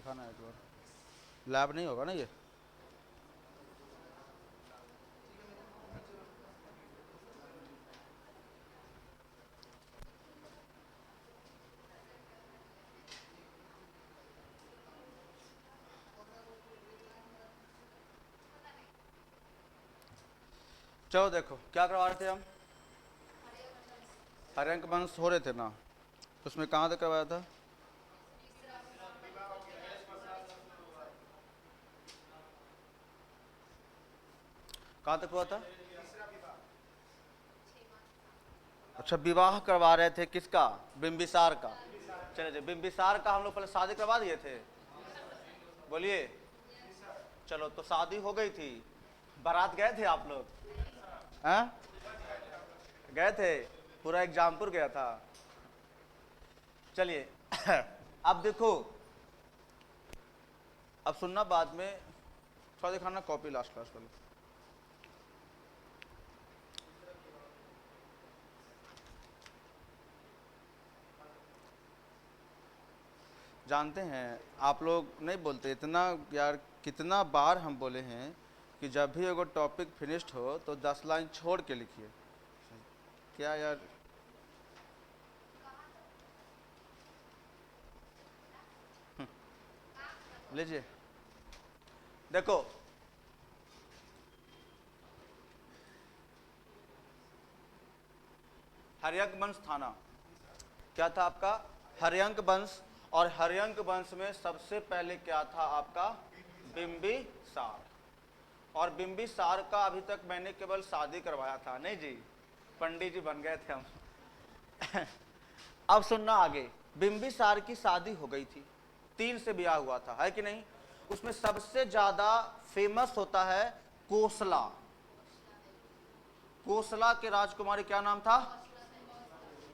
दिखाना है एक बार। लैब नहीं होगा ना ये? चलो देखो क्या करवा रहे थे हम। हरियंक वंश हो रहे थे ना, उसमें कहाँ तक करवाया था? कहाँ तक हुआ था? अच्छा, विवाह करवा रहे थे किसका? बिंबिसार का। चले बिंबिसार का हम लोग पहले शादी करवा दिए थे। बोलिए। चलो तो शादी हो गई थी, बारात गए थे आप लोग? हैं? गए थे? पूरा एग्जामपुर गया था। चलिए अब देखो, अब सुनना बाद में, थोड़ा दिखाना कॉपी लास्ट क्लास वाली। जानते हैं आप लोग नहीं बोलते इतना यार, कितना बार हम बोले हैं कि जब भी अगर टॉपिक फिनिश्ड हो तो 10 लाइन छोड़ के लिखिए। क्या यार, लीजिए देखो। हरियंक वंश था ना, क्या था आपका? हरियंक वंश। और हरियंक वंश में सबसे पहले क्या था आपका? बिंबिसार। और बिंबिसार का अभी तक मैंने केवल शादी करवाया था, नहीं जी, पंडित जी बन गए थे हम। अब सुनना आगे। बिंबिसार की शादी हो गई थी, 3 से ब्याह हुआ था, है कि नहीं? उसमें सबसे ज्यादा फेमस होता है कोसला। कोसला के राजकुमारी क्या नाम था?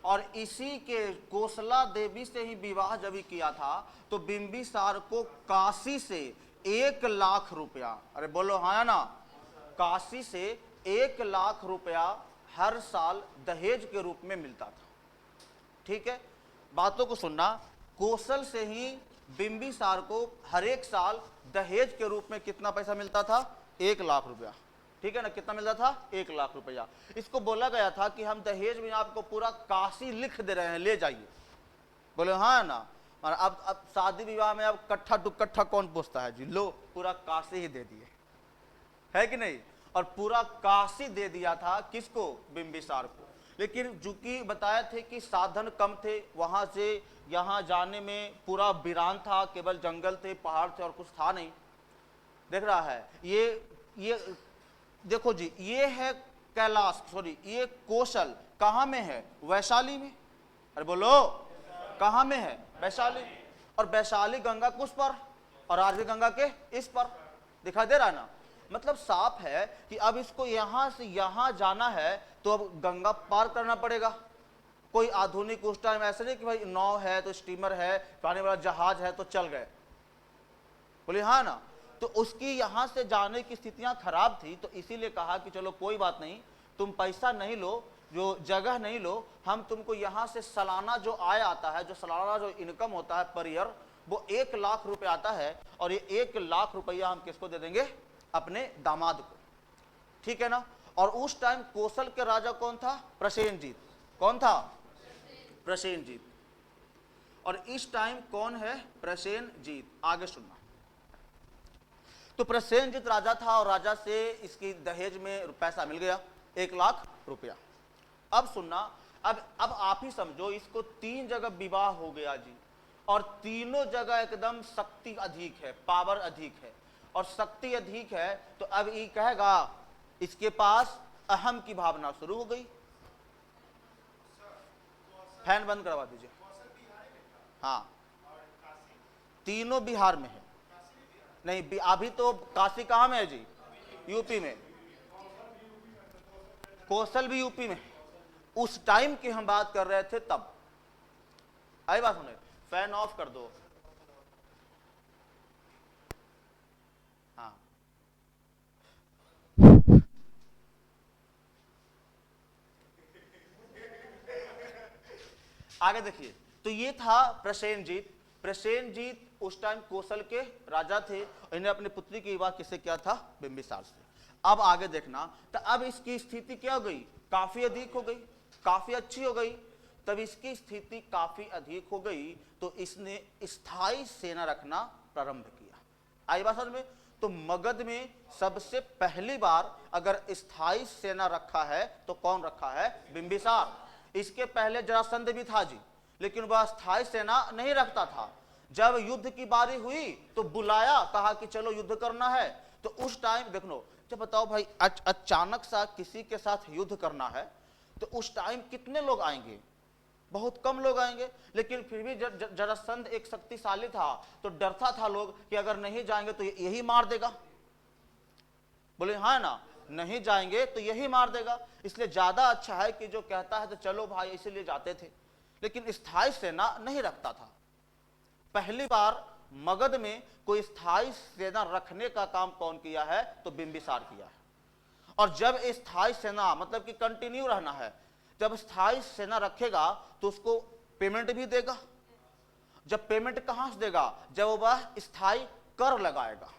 और इसी के कोसला देवी से ही विवाह जब ही किया था तो बिंबिसार को काशी से 1 लाख रुपया, अरे बोलो हाँ या ना, काशी से 1 लाख रुपया हर साल दहेज के रूप में मिलता था। ठीक है, बातों को सुनना। कौशल से ही बिंबिसार को हर एक साल दहेज के रूप में कितना पैसा मिलता था? 1 लाख रुपया। ठीक है ना, कितना मिलता था? 1 लाख रुपया। इसको बोला गया था कि हम दहेज में आपको पूरा काशी लिख दे रहे हैं, ले जाइए। बोले हाँ ना। और अब शादी विवाह में अब कट्ठा दुकट्ठा कौन पूछता है जी, लो पूरा काशी ही दे दिए, है कि नहीं? और पूरा काशी दे दिया था किसको? बिंबिसार को। लेकिन चूंकि बताए थे कि साधन कम थे, वहां से यहाँ जाने में पूरा वीरान था, केवल जंगल थे, पहाड़ थे और कुछ था नहीं। देख रहा है ये देखो जी, ये है कैलाश, सॉरी ये कौशल कहाँ में है? वैशाली में। अरे बोलो, कहाँ में है? वैशाली। और वैशाली गंगा कुछ पर, और आरवी गंगा के इस पर, दिखाई दे रहा ना। मतलब साफ है कि अब इसको यहां से यहां जाना है तो अब गंगा पार करना पड़ेगा। कोई आधुनिक उस टाइम ऐसे नहीं कि भाई नाव है तो स्टीमर है, पानी वाला जहाज है तो चल गए। बोले हाँ ना। तो उसकी यहां से जाने की स्थितियां खराब थी, तो इसीलिए कहा कि चलो कोई बात नहीं, तुम पैसा नहीं लो, जो जगह नहीं लो, हम तुमको यहां से सालाना जो आय आता है, जो सालाना जो इनकम होता है पर ईयर, वो 1 लाख रुपए आता है। और ये 1 लाख रुपया हम किसको दे देंगे? अपने दामाद को। ठीक है ना। और उस टाइम कौशल के राजा कौन था? प्रसेनजीत। कौन था? प्रसेनजीत। और इस टाइम कौन है? प्रसेनजीत। आगे सुनना। तो प्रसेनजीत राजा था और राजा से इसकी दहेज में पैसा मिल गया, 1 लाख रुपया। अब सुनना, अब आप ही समझो, इसको 3 जगह विवाह हो गया जी, और तीनों जगह एकदम शक्ति अधिक है, पावर अधिक है, और शक्ति अधिक है। तो अब ये कहेगा, इसके पास अहम की भावना शुरू हो गई। फैन बंद करवा दीजिए। हाँ, तीनों बिहार में है। नहीं, अभी तो काशी कहाँ में है जी? यूपी में। कौशल भी यूपी में। उस टाइम की हम बात कर रहे थे तब। आई बात सुने, फैन ऑफ कर दो। हाँ, आगे देखिए। तो ये था प्रसेनजीत। प्रसेनजीत उस टाइम कौशल के राजा थे, इन्हें अपनी पुत्री की विवाह किससे किया था? बिंबिसार से। अब आगे देखना, तो अब इसकी स्थिति क्या हो गई? काफी अधिक हो गई, काफी अच्छी हो गई। तब इसकी स्थिति काफी अधिक हो गई तो इसने स्थायी सेना रखना प्रारंभ किया। आई बात समझ में? तो मगध में सबसे पहली बार अगर स्थायी सेना रखा है तो कौन रखा है? बिंबिसार। इसके पहले जरासंध भी था जी, लेकिन वह स्थायी सेना नहीं रखता था। जब युद्ध की बारी हुई तो बुलाया, कहा कि चलो युद्ध करना है। तो उस टाइम देखो, जब बताओ भाई अचानक सा किसी के साथ युद्ध करना है तो उस टाइम कितने लोग आएंगे? बहुत कम लोग आएंगे। लेकिन फिर भी जरासंध एक शक्तिशाली था तो डरता था लोग कि अगर नहीं जाएंगे तो यही मार देगा। बोले हाँ ना, नहीं जाएंगे तो यही मार देगा, इसलिए ज्यादा अच्छा है कि जो कहता है तो चलो भाई, इसीलिए जाते थे। लेकिन स्थायी सेना नहीं रखता था। पहली बार मगध में कोई स्थायी सेना रखने का काम कौन किया है? तो बिंबिसार किया है। और जब स्थायी सेना मतलब कि कंटिन्यू रहना है, जब स्थायी सेना रखेगा तो उसको पेमेंट भी देगा। जब पेमेंट कहां से देगा? जब वह स्थायी कर लगाएगा।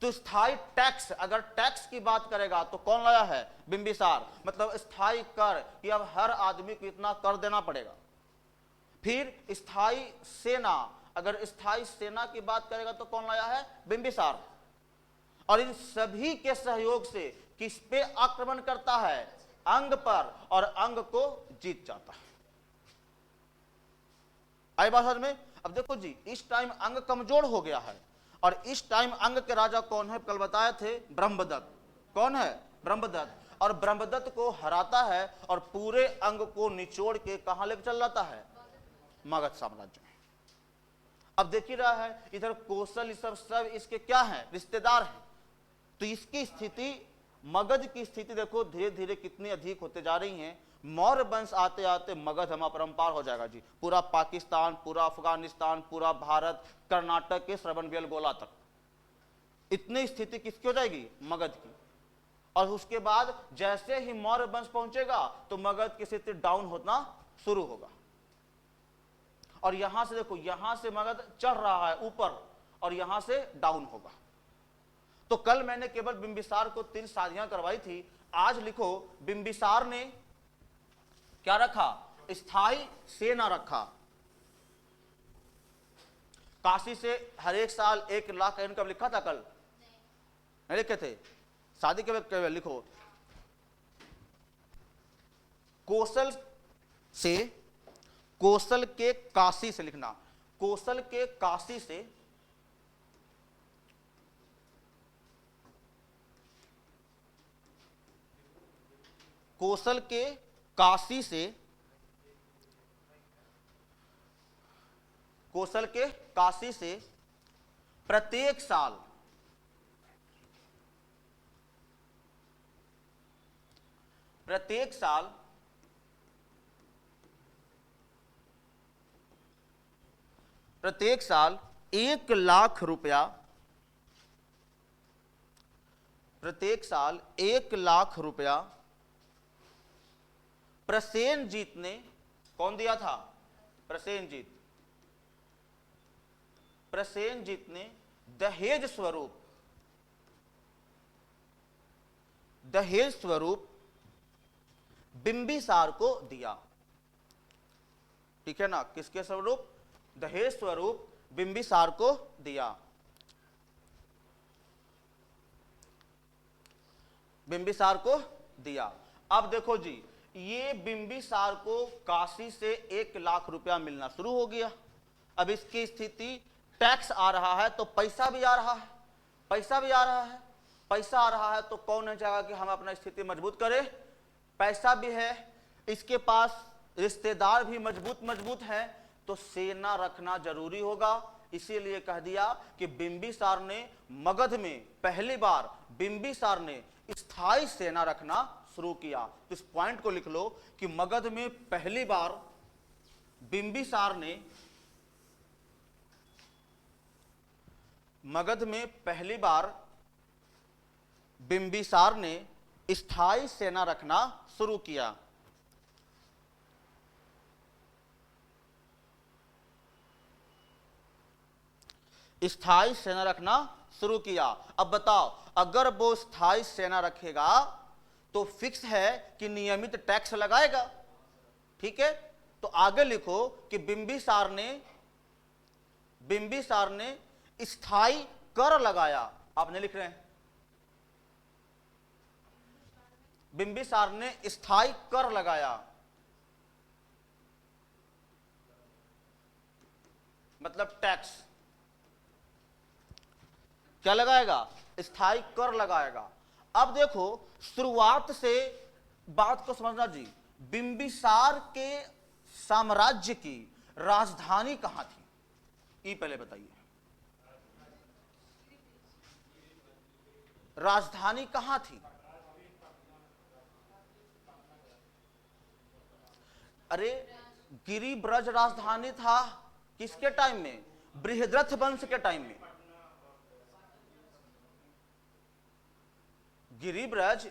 तो स्थायी टैक्स, अगर टैक्स की बात करेगा तो कौन लाया है? बिंबिसार। मतलब स्थायी कर कि अब हर आदमी को इतना कर देना पड़ेगा। फिर स्थायी सेना, अगर स्थायी सेना की बात करेगा तो कौन लाया है? बिंबिसार। और इन सभी के सहयोग से किस पे आक्रमण करता है? अंग पर, और अंग को जीत जाता है। आई बात समझ में? अब देखो जी, इस टाइम अंग कमजोर हो गया है और इस टाइम अंग के राजा कौन है? कल बताए थे, ब्रह्मदत्त। कौन है? ब्रह्मदत्त। और ब्रह्मदत्त को हराता है और पूरे अंग को निचोड़ के कहां लेकर चल जाता है? मगध साम्राज्य में। अब देख ही रहा है इधर कौशल सब इसके क्या है? रिश्तेदार हैं। तो इसकी स्थिति, मगध की स्थिति देखो धीरे धीरे कितनी अधिक होते जा रही है। मौर्य वंश आते आते मगध हमारा परंपार हो जाएगा जी। पूरा पाकिस्तान, पूरा अफगानिस्तान, पूरा भारत, कर्नाटक के श्रवणबेलगोला तक, इतनी स्थिति किसकी हो जाएगी? मगध की। और उसके बाद जैसे ही मौर्य वंश पहुंचेगा तो मगध की स्थिति डाउन होना शुरू होगा। और यहां से देखो, यहां से मगध चढ़ रहा है ऊपर और यहां से डाउन होगा। तो कल मैंने केवल बिंबिसार को 3 शादियां करवाई थी। आज लिखो, बिंबिसार ने क्या रखा? स्थायी सेना रखा। काशी से हर एक साल 1 लाख इनकम लिखा था कल? नहीं लिखे थे? शादी के वक्त लिखो, कौशल से, कौशल के काशी से लिखना, कौशल के काशी से कौशल के काशी से, कौशल के काशी से प्रत्येक साल प्रत्येक साल प्रत्येक साल 1 लाख रुपया, प्रत्येक साल 1 लाख रुपया प्रसेनजीत ने, कौन दिया था? प्रसेनजीत। प्रसेनजीत ने दहेज स्वरूप, दहेज स्वरूप बिंबिसार को दिया। ठीक है ना? किसके स्वरूप? दहेज स्वरूप बिंबिसार को दिया। बिंबिसार को दिया। अब देखो जी, ये बिंबिसार को काशी से 1 लाख रुपया मिलना शुरू हो गया। अब इसकी स्थिति, टैक्स आ रहा है तो पैसा भी आ रहा है, पैसा भी आ रहा है, पैसा आ रहा है तो कौन नहीं चाहेगा कि हम अपना स्थिति मजबूत करें? पैसा भी है, इसके पास रिश्तेदार भी मजबूत मजबूत हैं, तो सेना रखना जरूरी होगा। इसीलिए कह दिया कि बिंबिसार ने मगध में पहली बार, बिंबिसार ने स्थायी सेना रखना शुरू किया। तो इस पॉइंट को लिख लो कि मगध में पहली बार बिंबिसार ने, मगध में पहली बार बिंबिसार ने स्थायी सेना रखना शुरू किया। स्थायी सेना रखना शुरू किया। अब बताओ, अगर वो स्थायी सेना रखेगा तो फिक्स है कि नियमित टैक्स लगाएगा। ठीक है, तो आगे लिखो कि बिंबिसार ने स्थायी कर लगाया। आप नहीं लिख रहे हैं? बिंबिसार ने स्थायी कर लगाया, मतलब टैक्स। क्या लगाएगा? स्थायी कर लगाएगा। अब देखो, शुरुआत से बात को समझना जी। बिंबिसार के साम्राज्य की राजधानी कहां थी, ये पहले बताइए। राजधानी कहां थी? अरे, गिरिब्रज राजधानी था। किसके टाइम में? बृहद्रथ वंश के टाइम में। गिरिब्रज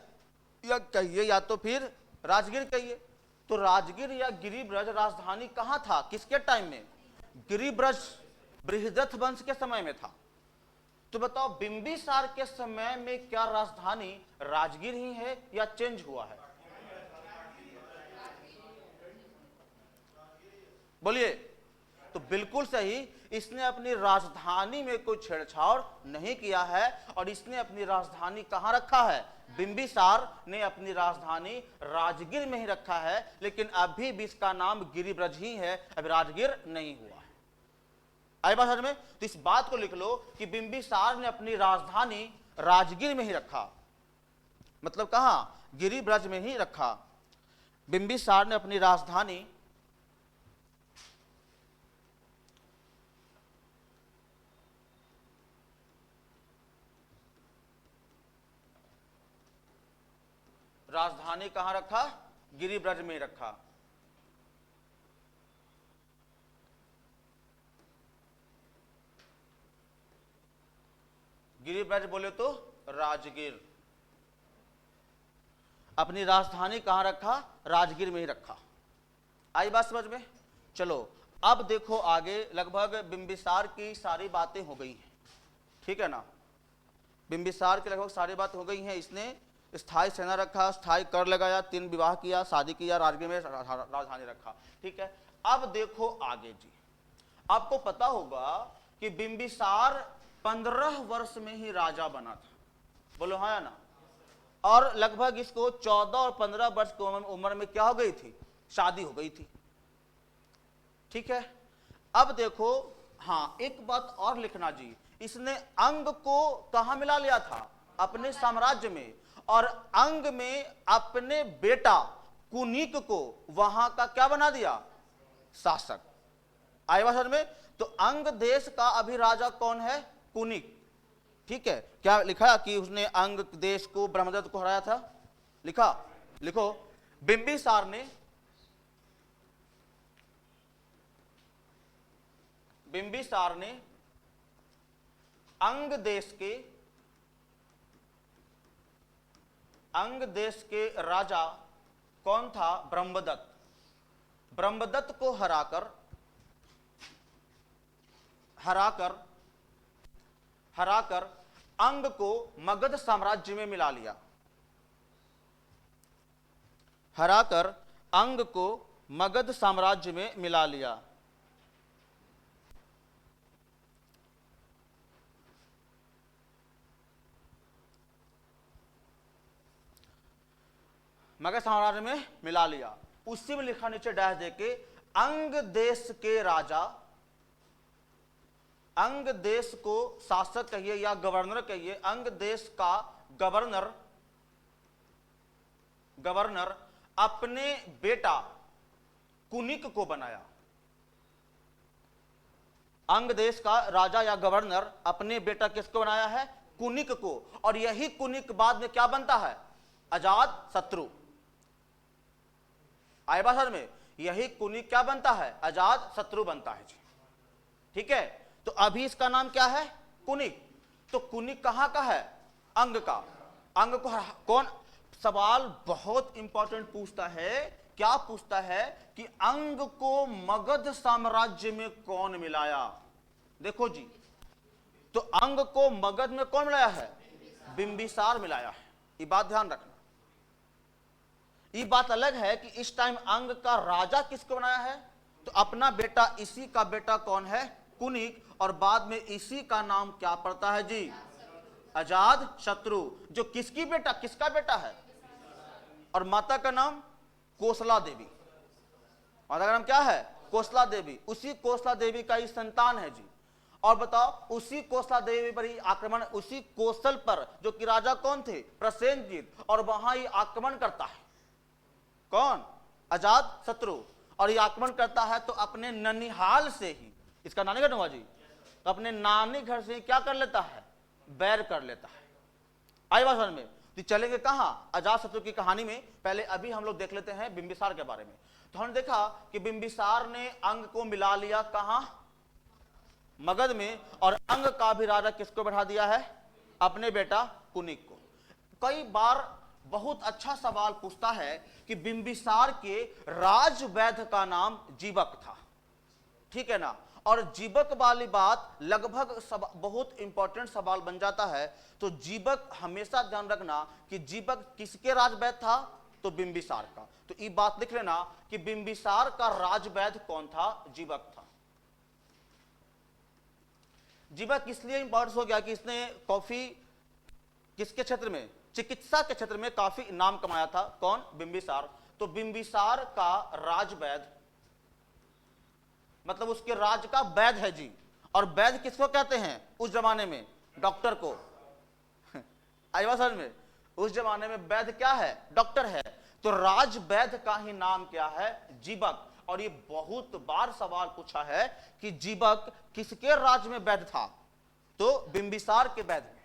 या कहिए या तो फिर राजगीर कहिए, तो राजगीर या गिरिब्रज राजधानी कहां था, किसके टाइम में? गिरिब्रज बृहद्रथ वंश के समय में था। तो बताओ, बिंबिसार के समय में क्या राजधानी राजगीर ही है या चेंज हुआ है? बोलिए। तो बिल्कुल सही, इसने अपनी राजधानी में कोई छेड़छाड़ नहीं किया है और इसने अपनी राजधानी कहां रखा है? बिंबिसार ने अपनी राजधानी राजगीर में ही रखा है, लेकिन अभी भी इसका नाम गिरिब्रज ही है, अभी राजगीर नहीं हुआ है। आई बात समझ में? तो इस बात को लिख लो कि बिंबिसार ने अपनी राजधानी राजगीर में ही रखा, मतलब कहां? गिरिब्रज में ही रखा। बिंबिसार ने अपनी राजधानी कहां रखा? गिरिब्रज में रखा। गिरिब्रज बोले तो राजगीर। अपनी राजधानी कहां रखा? राजगीर में ही रखा। आई बात समझ में? चलो अब देखो आगे, लगभग बिंबिसार की सारी बातें हो गई हैं, ठीक है ना? बिंबिसार की लगभग सारी बातें हो गई हैं। इसने स्थायी सेना रखा, स्थायी कर लगाया, 3 विवाह किया, शादी किया, राजगीर में राजधानी रखा। ठीक है, अब देखो आगे जी। आपको पता होगा कि बिंबिसार 15 वर्ष में ही राजा बना था। बोलो हाँ या ना? और लगभग इसको 14 और 15 वर्ष की उम्र में क्या हो गई थी? शादी हो गई थी। ठीक है, अब देखो, हाँ एक बात और लिखना जी, इसने अंग को कहां मिला लिया था? अपने साम्राज्य में, और अंग में अपने बेटा कुनिक को वहां का क्या बना दिया? शासक। आए बात समझ में? तो अंग देश का अभी राजा कौन है? कुनिक। ठीक है, क्या लिखा कि उसने अंग देश को, ब्रह्मदत्त को हराया था? लिखा? लिखो, बिंबिसार ने अंग देश के राजा कौन था? ब्रह्मदत्त। ब्रह्मदत्त को हराकर अंग को मगध साम्राज्य में मिला लिया। हराकर अंग को मगध साम्राज्य में मिला लिया। मगध साम्राज्य में मिला लिया। उसी में लिखा नीचे डैश देके, अंग देश के राजा, अंग देश को शासक कहिए या गवर्नर कहिए, अंग देश का गवर्नर अपने बेटा कुनिक को बनाया। अंग देश का राजा या गवर्नर अपने बेटा किसको बनाया है? कुनिक को। और यही कुनिक बाद में क्या बनता है? अजात शत्रु। आए बात समझ में? यही कुनिक क्या बनता है? अजात शत्रु बनता है जी। ठीक है, तो अभी इसका नाम क्या है? कुनिक। तो कुनिक कहां का है? अंग का। अंग को कौन? सवाल बहुत इंपॉर्टेंट पूछता है। क्या पूछता है? कि अंग को मगध साम्राज्य में कौन मिलाया? देखो जी, तो अंग को मगध में कौन मिलाया है? बिंबिसार मिलाया है। ये बात ध्यान रखना। ये बात अलग है कि इस टाइम अंग का राजा किसको बनाया है? तो अपना बेटा, इसी का बेटा कौन है? कुनिक। और बाद में इसी का नाम क्या पड़ता है जी? अजात शत्रु। जो किसकी बेटा, किसका बेटा है? और माता का नाम कोसला देवी। माता का नाम क्या है? कोसला देवी। उसी कोसला देवी का ही संतान है जी। और बताओ, उसी कोसला देवी पर ही आक्रमण, उसी कोसल पर जो कि राजा कौन थे? प्रसेनजीत। और वहां ही आक्रमण करता है कौन? अजात शत्रु। और ये आक्रमण करता है तो अपने ननिहाल से ही, इसका नानी घर हुआ जी, तो अपने नानी घर से ही क्या कर लेता है? बैर कर लेता है। आई बात समझ में? तो चलेंगे कहां? अजात शत्रु की कहानी में। पहले अभी हम लोग देख लेते हैं बिंबिसार के बारे में। तो हमने देखा कि बिंबिसार ने अंग को मिला लिया कहां? मगध में। और अंग का भी राजा किसको बैठा दिया है? अपने बेटा कुनिक को। कई बार बहुत अच्छा सवाल पूछता है कि बिंबिसार के राजवैद्य का नाम जीवक था, ठीक है ना? और जीवक वाली बात लगभग बहुत इंपॉर्टेंट सवाल बन जाता है। तो जीवक हमेशा ध्यान रखना कि जीवक किसके राजवैद्य था? तो बिंबिसार का। तो ये बात लिख लेना कि बिंबिसार का राजवैद्य कौन था? जीवक था। जीवक इसलिए इंपॉर्टेंट हो गया कि इसने काफी किसके क्षेत्र में? चिकित्सा के क्षेत्र में काफी नाम कमाया था। कौन? बिंबिसार। तो बिंबिसार का राजवैद्य मतलब उसके राज का वैद्य है जी। और वैद्य किसको कहते हैं उस जमाने में? डॉक्टर को। आई बात समझ में? उस जमाने में वैद्य क्या है? डॉक्टर है। तो राज वैद्य का ही नाम क्या है? जीवक। और ये बहुत बार सवाल पूछा है कि जीवक किसके राज्य में वैद्य था? तो बिंबिसार के वैद्य में।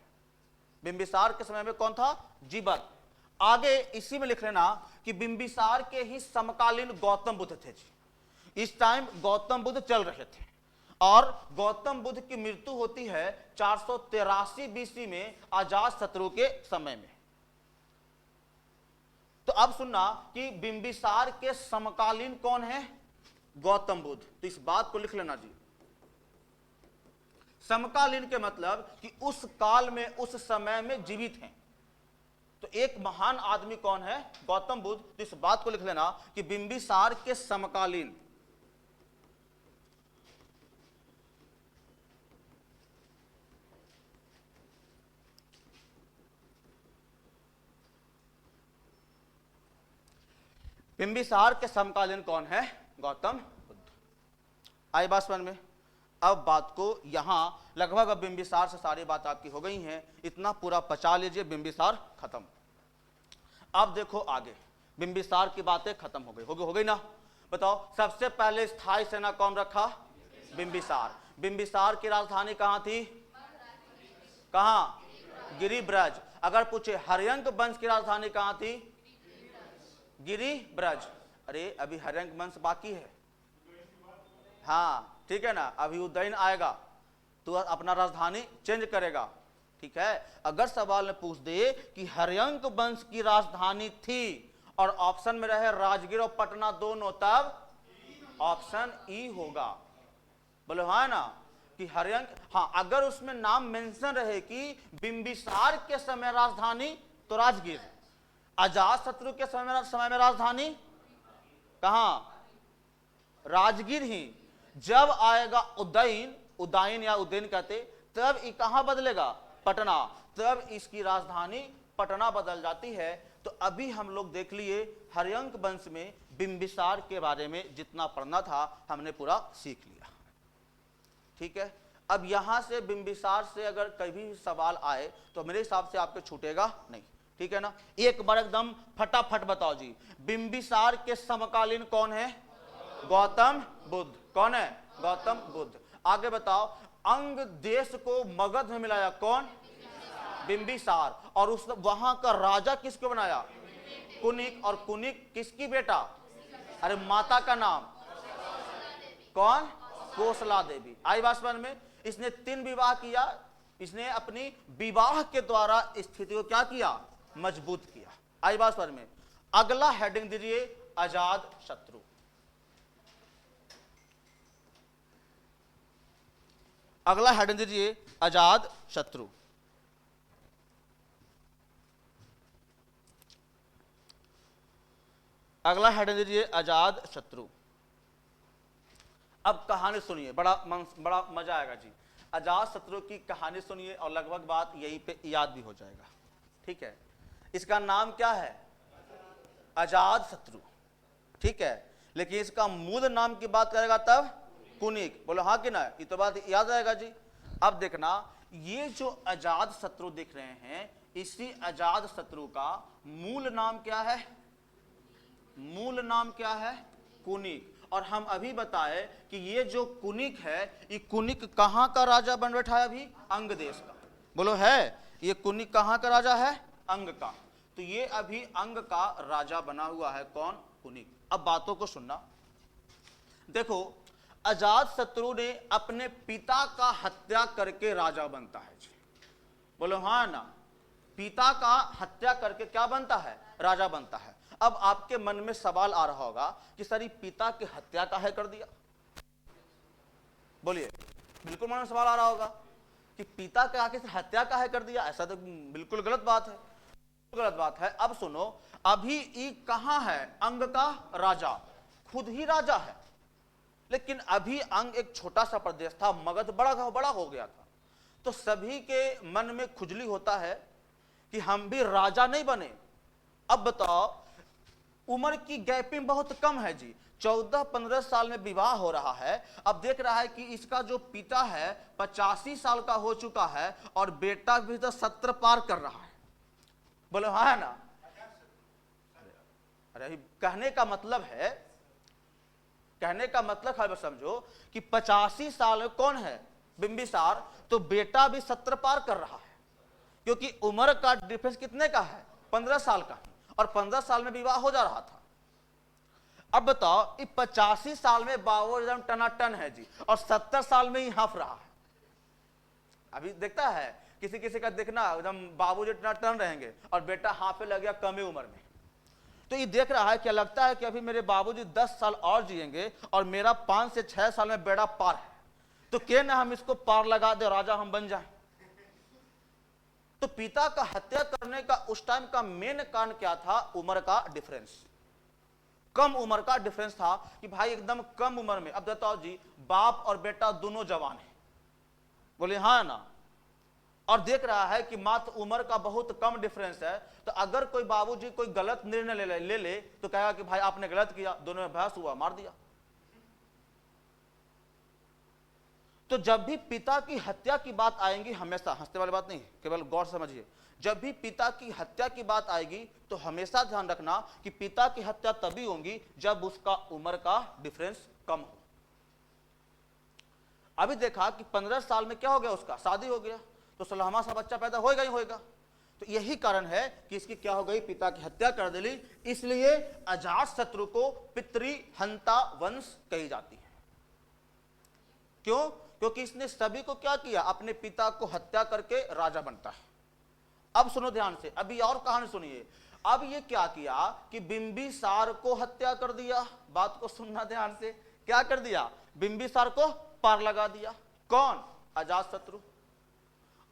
बिंबिसार के समय में कौन था? जीवक। आगे इसी में लिख लेना कि बिंबिसार के ही समकालीन गौतम बुद्ध थे जी। इस टाइम गौतम बुद्ध चल रहे थे और गौतम बुद्ध की मृत्यु होती है 483 बीसी में अजात शत्रु के समय में। तो अब सुनना कि बिंबिसार के समकालीन कौन है? गौतम बुद्ध। तो इस बात को लिख लेना जी। समकालीन के मतलब कि उस काल में, उस समय में जीवित हैं। तो एक महान आदमी कौन है? गौतम बुद्ध। तो इस बात को लिख लेना कि बिंबिसार के समकालीन बिंबिसार के समकालीन कौन है? गौतम बुद्ध। आई बात समझ में? अब बात को यहां लगभग अब बिंबिसार से सारी बात आपकी हो गई है। इतना पूरा पचा लीजिए, बिंबिसार खत्म। अब देखो आगे, बिंबिसार की बातें खत्म हो गई ना? बताओ, सबसे पहले स्थायी सेना कौन रखा? बिंबिसार। बिंबिसार की राजधानी कहां थी? कहां? गिरिब्रज। अगर पूछे हर्यंक वंश की राजधानी कहां थी? गिरिब्रज। अरे अभी हर्यंक वंश बाकी है। हाँ ठीक है ना, अभी उदयन आएगा तो अपना राजधानी चेंज करेगा, ठीक है। अगर सवाल में पूछ दे कि हर्यंक वंश की राजधानी थी और ऑप्शन में रहे राजगीर और पटना दोनों, तब ऑप्शन ई होगा। बोले हाँ ना कि हर्यंक, हाँ अगर उसमें नाम मेंशन रहे कि बिंबिसार के समय राजधानी तो राजगीर, अजात शत्रु के समय में राजधानी कहां? राजगीर ही। जब आएगा उदयन, उदयन या उदयन कहते, तब ये कहां बदलेगा? पटना। तब इसकी राजधानी पटना बदल जाती है। तो अभी हम लोग देख लिए हर्यंक वंश में बिंबिसार के बारे में जितना पढ़ना था हमने पूरा सीख लिया, ठीक है। अब यहां से बिंबिसार से अगर कभी सवाल आए तो मेरे हिसाब से आपको छूटेगा नहीं, ठीक है ना। एक बार एकदम फटाफट बताओ जी, बिंबिसार के समकालीन कौन है? गौतम बुद्ध। कौन है? गौतम बुद्ध। आगे बताओ, अंग देश को मगध में मिलाया कौन? बिंबिसार। और उस वहां का राजा किसको बनाया? कुनिक। और कुनिक किसकी बेटा? अरे माता का नाम कौन? कोसला देवी। आई बात समझ में? इसने 3 विवाह किया। इसने अपनी विवाह के द्वारा स्थिति को क्या किया? मजबूत किया। आई बात समझ में? अगला हेडिंग दीजिए, अजात शत्रु। अगला हेडिंग दीजिए अजाद शत्रु। अगला हेडिंग दीजिए अजाद शत्रु। अब कहानी सुनिए, बड़ा मजा आएगा जी। अजाद शत्रु की कहानी सुनिए और लगभग बात यहीं पे याद भी हो जाएगा। ठीक है, इसका नाम क्या है? अजाद शत्रु। ठीक है, लेकिन इसका मूल नाम की बात करेगा तब कुनिक। बोलो हाँ कि ना? ये तो बात याद रहेगा जी। अब देखना, ये जो अजाद शत्रु दिख रहे हैं, इसी अजाद शत्रु का मूल नाम क्या है? मूल नाम क्या है? कुनिक। और हम अभी बताए कि ये जो कुनिक है, ये कुनिक कहां का राजा बन बैठा है? अभी अंग देश का। बोलो है, ये कुनिक कहां का राजा है? अंग का। तो ये अभी अंग का राजा बना हुआ है। कौन? कुनिक। अब बातों को सुनना। देखो, अजात शत्रु ने अपने पिता का हत्या करके राजा बनता है जी। बोलो हाँ ना? पिता का हत्या करके क्या बनता है? राजा बनता है। अब आपके मन में सवाल आ रहा होगा कि सर, पिता की हत्या काहे कर दिया? बोलिए, बिल्कुल मन में सवाल आ रहा होगा कि पिता के आके हत्या काहे कर दिया? ऐसा तो बिल्कुल गलत बात है, गलत बात है। अब सुनो, अभी ई कहां है? अंग का राजा, खुद ही राजा है। लेकिन अभी अंग एक छोटा सा प्रदेश था, मगध बड़ा हो गया था। तो सभी के मन में खुजली होता है कि हम भी राजा नहीं बने। अब बताओ, उम्र की गैपिंग बहुत कम है जी, 14-15 साल में विवाह हो रहा है। अब देख रहा है कि इसका जो पिता है 85 साल का हो चुका है और बेटा भी तो 70 पार कर रहा है। बोलो हाँ है ना? अरे कहने का मतलब है समझो कि 85 साल में कौन है? बिंबिसार। तो बेटा भी 70 पार कर रहा है, क्योंकि उम्र का डिफरेंस कितने का है? 15 साल का। और 15 साल में विवाह हो जा रहा था। अब बताओ, 85 साल में बाबू एकदम टनाटन है जी, और 70 साल में ही हाँफ रहा है। अभी देखता है किसी का देखना, एकदम बाबू जी टनाटन रहेंगे और बेटा हाँफे लग गया कम उम्र में। तो ये देख रहा है, क्या लगता है कि अभी मेरे बाबूजी 10 साल और जिएंगे और मेरा 5 से 6 साल में बेड़ा पार है, तो क्यों ना हम इसको पार लगा दे, राजा हम बन जाएं। तो पिता का हत्या करने का उस टाइम का मेन कारण क्या था? उम्र का डिफरेंस, कम उम्र का डिफरेंस था कि भाई एकदम कम उम्र में। अब बताओ जी, बाप और बेटा दोनों जवान हैं, बोले हाँ ना? और देख रहा है कि मात्र उम्र का बहुत कम डिफरेंस है। तो अगर कोई बाबूजी कोई गलत निर्णय ले तो कहेगा कि भाई आपने गलत किया, दोनों में बहस हुआ, मार दिया। तो जब भी पिता की हत्या की बात आएगी, हमेशा, हंसने वाली बात नहीं, केवल गौर समझिए, जब भी पिता की हत्या की बात आएगी तो हमेशा ध्यान रखना कि पिता की हत्या तभी होगी जब उसका उम्र का डिफरेंस कम हो। अभी देखा कि 15 साल में क्या हो गया? उसका शादी हो गया, तो 16वां सा बच्चा पैदा होएगा ही होएगा। तो यही कारण है कि इसकी क्या हो गई? पिता की हत्या कर दी। इसलिए अजात शत्रु को पितृहंता वंश कही जाती है। क्यों? क्योंकि इसने सभी को क्या किया? अपने पिता को हत्या करके राजा बनता है। अब सुनो ध्यान से, अभी और कहानी सुनिए। अब ये क्या किया कि बिंबिसार को हत्या कर दिया। बात को सुनना ध्यान से, क्या कर दिया? बिंबिसार को पार लगा दिया। कौन? अजात शत्रु।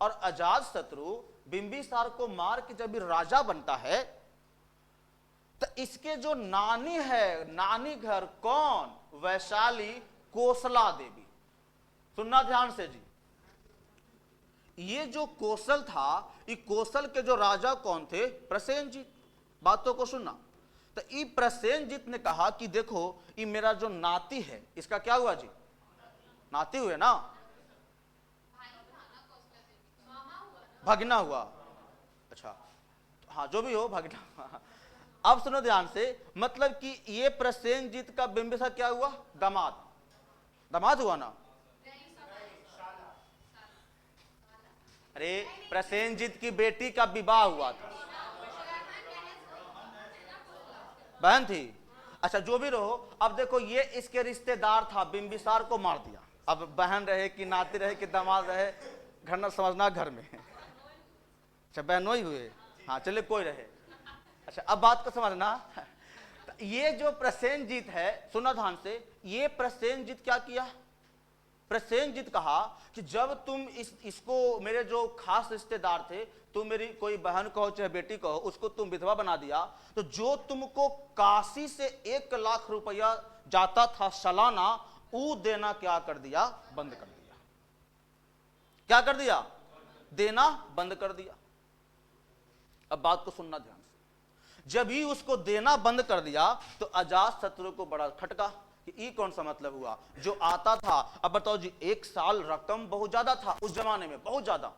और अजात शत्रु बिंबिसार को मार के जब राजा बनता है, तो इसके जो नानी है, नानी घर कौन? वैशाली कोसला देवी। सुनना ध्यान से जी, ये जो कौशल था, ये कौशल के जो राजा कौन थे? प्रसेनजीत। बातों को सुनना। तो ये प्रसेनजीत ने कहा कि देखो, ये मेरा जो नाती है, इसका क्या हुआ जी? नाती हुए ना, भगना हुआ। अच्छा, हाँ जो भी हो, भगना। अब सुनो ध्यान से, मतलब कि ये प्रसेनजीत का बिंबिसार क्या हुआ? दामाद। दामाद हुआ ना? अरे प्रसेनजीत की बेटी का विवाह हुआ था, बहन थी। अच्छा जो भी रहो, अब देखो ये इसके रिश्तेदार था, बिंबिसार को मार दिया। अब बहन रहे कि नाती रहे कि दामाद रहे, घर न समझना घर में। अच्छा बहनोई हुए, हाँ चले कोई रहे। अच्छा अब बात को समझना। ये जो प्रसेनजीत है, सुना ध्यान से, ये प्रसेनजीत क्या किया? प्रसेनजीत कहा कि जब तुम इसको मेरे जो खास रिश्तेदार थे, तुम मेरी कोई बहन कहो चाहे बेटी कहो, उसको तुम विधवा बना दिया, तो जो तुमको काशी से 1 लाख रुपया जाता था सालाना, वो देना क्या कर दिया? बंद कर दिया। क्या कर दिया? देना बंद कर दिया। अब बात को सुनना ध्यान से। जब ही उसको देना बंद कर दिया तो अजातशत्रु को बड़ा खटका कि ये कौन सा मतलब हुआ? जो आता था, अब बताओ जी, 1 साल रकम बहुत ज्यादा था उस जमाने में, बहुत ज्यादा,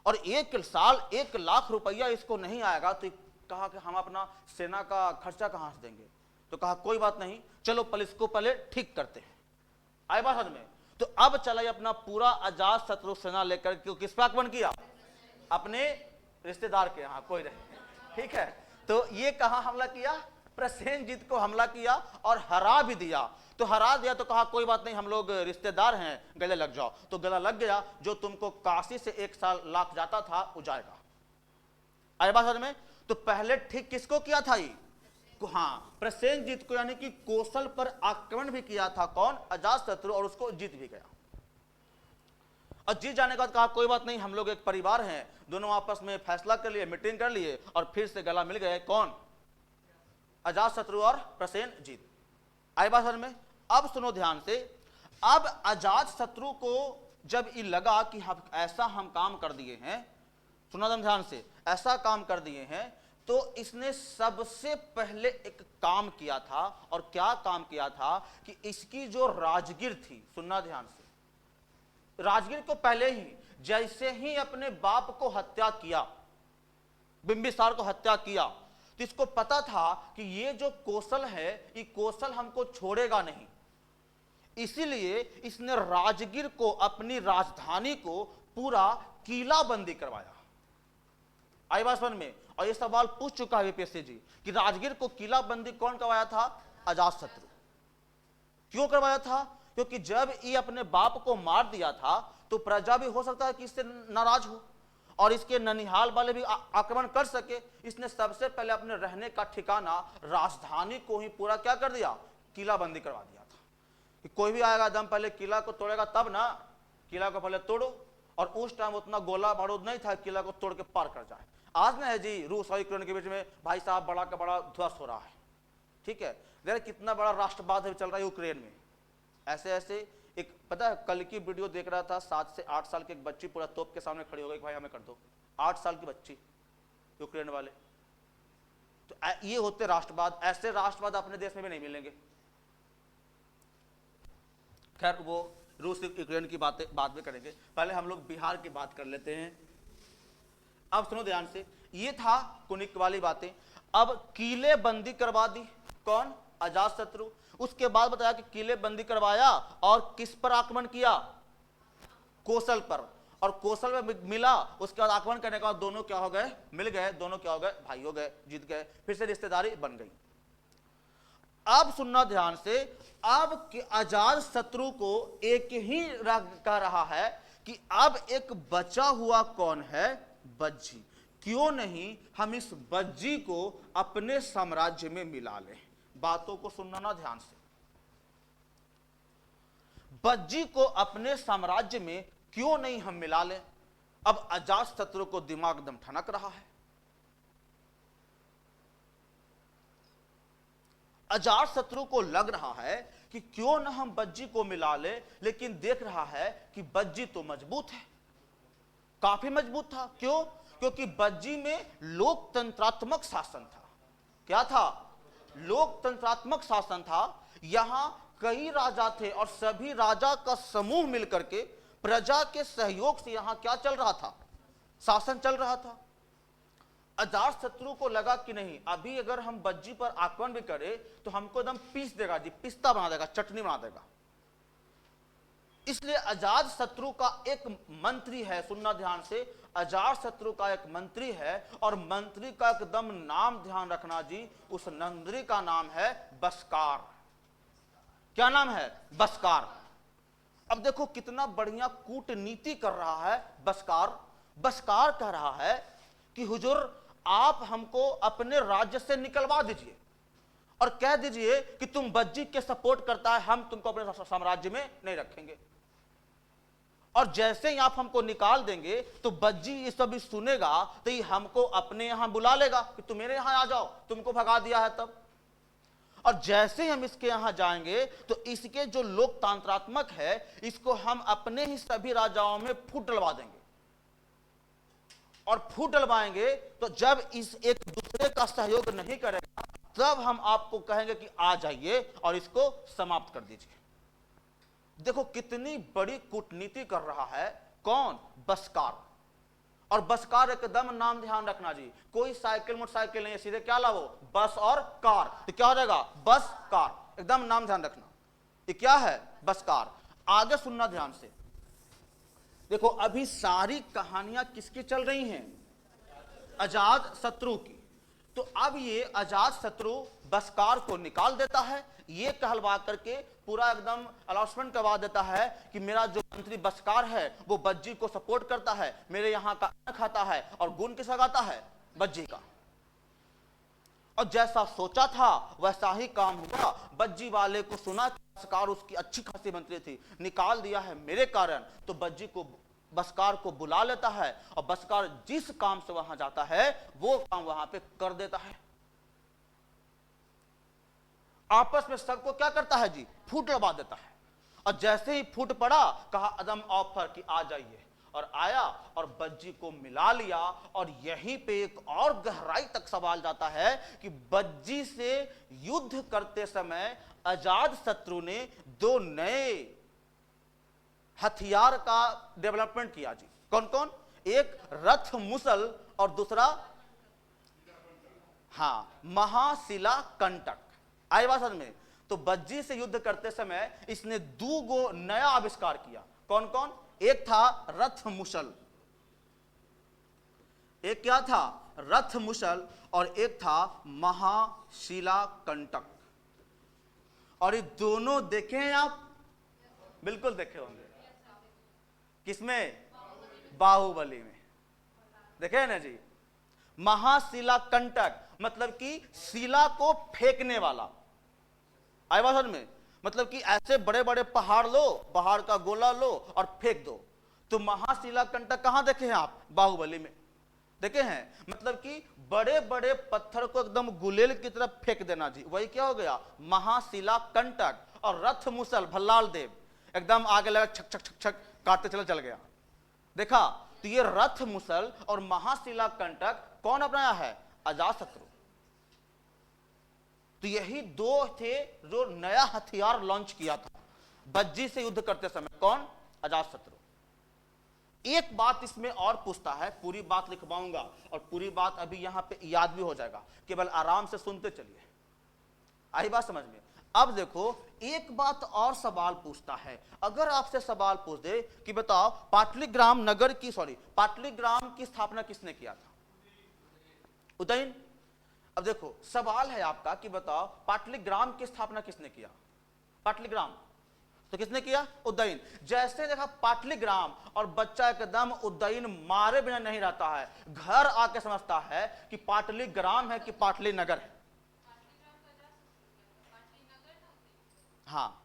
और 1 साल 1 लाख रुपया इसको नहीं आएगा, तो कहा कि हम अपना सेना का खर्चा कहां से देंगे? तो कहा कोई बात नहीं, चलो पहले इसको पहले ठीक करते हैं। आए बात समझ में? तो अब चला अपना पूरा अजातशत्रु सेना लेकर के किस पे आक्रमण किया? अपने रिश्तेदार के यहां कोई रहे, ठीक है। तो ये कहां हमला किया? प्रसेनजीत को हमला किया और हरा भी दिया। तो हरा दिया तो कहा कोई बात नहीं, हम लोग रिश्तेदार हैं, गले लग जाओ। तो गला लग गया। जो तुमको काशी से 1 लाख जाता था वो जाएगा। आए बात समझ में? तो पहले ठीक किसको किया था? ये हाँ, प्रसेनजीत को, यानी कि कौशल पर आक्रमण भी किया था। कौन? अजातशत्रु, और उसको जीत भी गया। और जीत जाने के बाद कहा कोई बात नहीं, हम लोग एक परिवार हैं, दोनों आपस में फैसला कर लिए, मीटिंग कर लिए, और फिर से गला मिल गए। कौन? अजातशत्रु और प्रसेनजीत। आई बात समझ में? अब सुनो ध्यान से। अब अजातशत्रु को जब ये लगा कि ऐसा हम काम कर दिए हैं, सुनो ध्यान से, ऐसा काम कर दिए हैं, तो इसने सबसे पहले एक काम किया था। और क्या काम किया था? कि इसकी जो राजगीर थी, सुनना ध्यान से, राजगीर को पहले ही, जैसे ही अपने बाप को हत्या किया, बिंबिसार को हत्या किया, तो इसको पता था कि ये जो कौशल है, ये कौशल हमको छोड़ेगा नहीं। इसीलिए इसने राजगीर को, अपनी राजधानी को पूरा किलाबंदी करवाया। आई बात समझ में? और ये सवाल पूछ चुका है यूपीएससी जी कि राजगीर को किलाबंदी कौन करवाया था? अजातशत्रु। क्यों करवाया था? क्योंकि जब ये अपने बाप को मार दिया था तो प्रजा भी हो सकता है कि इससे नाराज हो और इसके ननिहाल वाले भी आक्रमण कर सके। इसने सबसे पहले अपने रहने का ठिकाना, राजधानी को ही पूरा क्या कर दिया? किलाबंदी करवा दिया था कि कोई भी आएगा दम पहले किला को तोड़ेगा तब ना, किला को पहले तोड़ो। और उस टाइम उतना गोला बारूद नहीं था किला को तोड़ के पार कर जाए। आज ना है जी, रूस और यूक्रेन के बीच में भाई साहब बड़ा का बड़ा ध्वस्त हो रहा है, ठीक है। देखिए कितना बड़ा राष्ट्रवाद चल रहा है यूक्रेन में। ऐसे ऐसे एक, पता है, कल की वीडियो देख रहा था, 7 से 8 साल की एक बच्ची पूरा तोप के सामने खड़ी हो गई, भाई हमें कर दो। 8 साल की बच्ची, यूक्रेन वाले। तो ये होते राष्ट्रवाद। ऐसे राष्ट्रवाद अपने देश में भी नहीं मिलेंगे। खैर, वो रूस यूक्रेन की बातें बाद में करेंगे, पहले हम लोग बिहार की बात कर लेते हैं। अब सुनो ध्यान से, ये था कुनिक वाली बातें। अब किले बंदी करवा दी। कौन? अजातशत्रु। उसके बाद बताया कि किले बंदी करवाया और किस पर आक्रमण किया? कौशल पर। और कौशल में मिला, उसके बाद आक्रमण करने के बाद दोनों क्या हो गए? मिल गए। दोनों क्या हो गए? भाई हो गए, जीत गए, फिर से रिश्तेदारी बन गई। अब सुनना ध्यान से, अब अजातशत्रु को एक ही कह रहा है कि अब एक बचा हुआ कौन है? बज्जी। क्यों नहीं हम इस बज्जी को अपने साम्राज्य में मिला लें? बातों को सुनना ना ध्यान से। बज्जी को अपने साम्राज्य में क्यों नहीं हम मिला लें? अब अजातशत्रु को दिमाग एकदम ठनक रहा है। अजातशत्रु को लग रहा है कि क्यों न हम बज्जी को मिला ले, लेकिन देख रहा है कि बज्जी तो मजबूत है, काफी मजबूत था। क्यों? क्योंकि बज्जी में लोकतंत्रात्मक शासन था। क्या था? लोकतंत्रात्मक शासन था। यहां कई राजा थे और सभी राजा का समूह मिलकर के प्रजा के सहयोग से यहां क्या चल रहा था? शासन चल रहा था। अजातशत्रु को लगा कि नहीं, अभी अगर हम बज्जी पर आक्रमण भी करें तो हमको एकदम पीस देगा जी, पिस्ता बना देगा, चटनी बना देगा। इसलिए अजातशत्रु का एक मंत्री है, सुनना ध्यान से, अजातशत्रु का एक मंत्री है और मंत्री का एकदम नाम ध्यान रखना जी, उस मंत्री का नाम है बस्कार। क्या नाम है? बस्कार। अब देखो कितना बढ़िया कूटनीति कर रहा है बस्कार। बस्कार कह रहा है कि हुजूर आप हमको अपने राज्य से निकलवा दीजिए और कह दीजिए कि तुम बज्जी के सपोर्ट करता है, हम तुमको अपने साम्राज्य में नहीं रखेंगे। और जैसे ही आप हमको निकाल देंगे तो बज्जी ये सब सुनेगा तो ये हमको अपने यहां बुला लेगा कि तुम मेरे यहां आ जाओ, तुमको भगा दिया है तब। और जैसे ही हम इसके यहां जाएंगे तो इसके जो लोकतंत्रात्मक है इसको हम अपने ही सभी राजाओं में फूट डलवा देंगे। और फूट डलवाएंगे तो जब इस एक दूसरे का सहयोग नहीं करेगा तब हम आपको कहेंगे कि आ जाइए और इसको समाप्त कर दीजिए। देखो कितनी बड़ी कूटनीति कर रहा है कौन? बसकार। और बसकार एकदम नाम ध्यान रखना जी, कोई साइकिल मोटरसाइकिल नहीं है, सीधे क्या लाओ? बस और कार। तो क्या हो जाएगा? Bus car. एकदम नाम ध्यान रखना, ये क्या है? बसकार। आगे सुनना ध्यान से। देखो अभी सारी कहानियां किसकी चल रही हैं? अजात शत्रु की। तो अब ये अजात शत्रु बसकार को निकाल देता है, ये कहलवा करके पूरा एकदम अनाउंसमेंट करवा देता है कि मेरा जो मंत्री बसकार है वो बज्जी को सपोर्ट करता है, मेरे यहाँ का अन्न खाता है और गुण किसका गाता है? बज्जी का। और जैसा सोचा था वैसा ही काम हुआ। बज्जी वाले को सुना बसकार उसकी अच्छी खासी मंत्री थी, निकाल दिया है मेरे कारण, तो बज्जी को बसकार को बुला लेता है और बसकार जिस काम से वहां जाता है वो काम वहां पे कर देता है। आपस में सबको क्या करता है जी? फूट लगा देता है। और जैसे ही फूट पड़ा कहा अदम ऑफर कि आ जाइए, और आया और बज्जी को मिला लिया। और यहीं पे एक और गहराई तक सवाल जाता है कि बज्जी से युद्ध करते समय अजात शत्रु ने दो नए हथियार का डेवलपमेंट किया जी। कौन कौन? एक रथ मुसल और दूसरा महाशिला कंटक। आई बात समझ में? तो बज्जी से युद्ध करते समय इसने दो गो नया आविष्कार किया। कौन कौन? एक था रथ मुसल, एक क्या था? रथ मुसल, और एक था महाशिला कंटक। और ये दोनों देखे हैं आप? बिल्कुल देखे होंगे। किसमें? बाहुबली में देखे हैं ना जी। महाशिला कंटक मतलब कि शिला को फेंकने वाला। आई बात समझ में? मतलब कि ऐसे बड़े बड़े पहाड़ लो, पहाड़ का गोला लो और फेंक दो। तो महाशिला कंटक कहां देखे हैं आप? बाहुबली में देखे हैं। मतलब कि बड़े बड़े पत्थर को एकदम गुलेल की तरफ फेंक देना जी, वही क्या हो गया? महाशिला कंटक। और रथ मुसल भल्लाल देव एकदम आगे लगा, छक छक छक छक काटते चल गया। देखा? तो ये रथ मुसल और महाशिला कंटक कौन अपनाया है? अजात शत्रु। तो यही दो थे जो नया हथियार लॉन्च किया था बज्जी से युद्ध करते समय। कौन? अजात शत्रु। एक बात इसमें और पूछता है, पूरी बात लिखवाऊंगा और पूरी बात अभी यहां पे याद भी हो जाएगा, केवल आराम से सुनते चलिए। आई बात समझ में? अब देखो एक बात और सवाल पूछता है। अगर आपसे सवाल पूछ दे कि बताओ पाटलिग्राम नगर की पाटलिग्राम की स्थापना किसने किया था? उदयन। अब देखो सवाल है आपका कि बताओ पाटलिग्राम की स्थापना किसने किया? पाटलिग्राम तो किसने किया? उदयन। जैसे देखा पाटलिग्राम और बच्चा एकदम उदयन मारे बिना नहीं रहता है, घर आके समझता है कि पाटलिग्राम है कि पाटली नगर है। हाँ,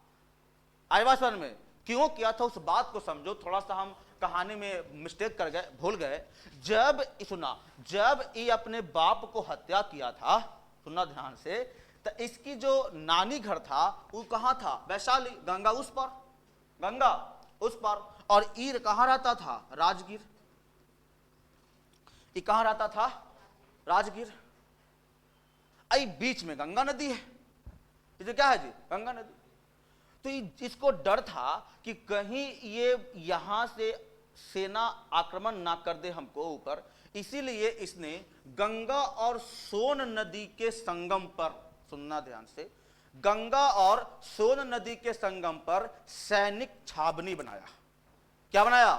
आईवासन में क्यों किया था उस बात को समझो। थोड़ा सा हम कहानी में मिस्टेक कर गए, भूल गए। जब ये अपने बाप को हत्या किया था, सुनना ध्यान से, तो इसकी जो नानी घर था वो कहां था? वैशाली। गंगा उस पर। और ईर कहां रहता था? राजगीर। ये कहां रहता था? राजगीर। आई बीच में गंगा नदी है। ये क्या है जी? गंगा नदी। तो इसको डर था कि कहीं ये यहां से सेना आक्रमण ना कर दे हमको ऊपर, इसीलिए इसने गंगा और सोन नदी के संगम पर, सुनना ध्यान से, गंगा और सोन नदी के संगम पर सैनिक छावनी बनाया। क्या बनाया?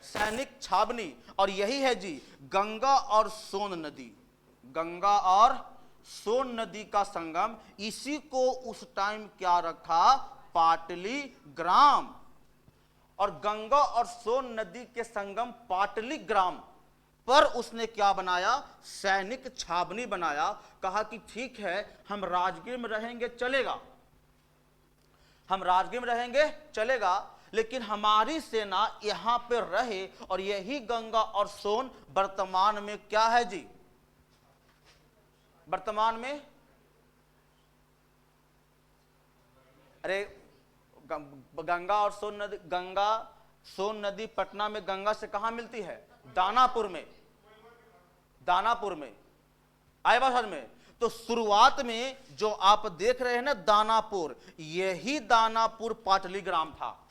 सैनिक छावनी। और यही है जी गंगा और सोन नदी, गंगा और सोन नदी का संगम। इसी को उस टाइम क्या रखा? पाटलिग्राम। और गंगा और सोन नदी के संगम पाटलिग्राम पर उसने क्या बनाया? सैनिक छावनी बनाया। कहा कि ठीक है हम राजगीर में रहेंगे, चलेगा, हम राजगीर में रहेंगे, चलेगा, लेकिन हमारी सेना यहां पे रहे, और यही गंगा और सोन वर्तमान में क्या है जी? वर्तमान में अरे गंगा और सोन नदी, गंगा सोन नदी पटना में गंगा से कहां मिलती है? दानापुर में। दानापुर में आए बात में। तो शुरुआत में जो आप देख रहे हैं ना दानापुर, यही दानापुर पाटली ग्राम था।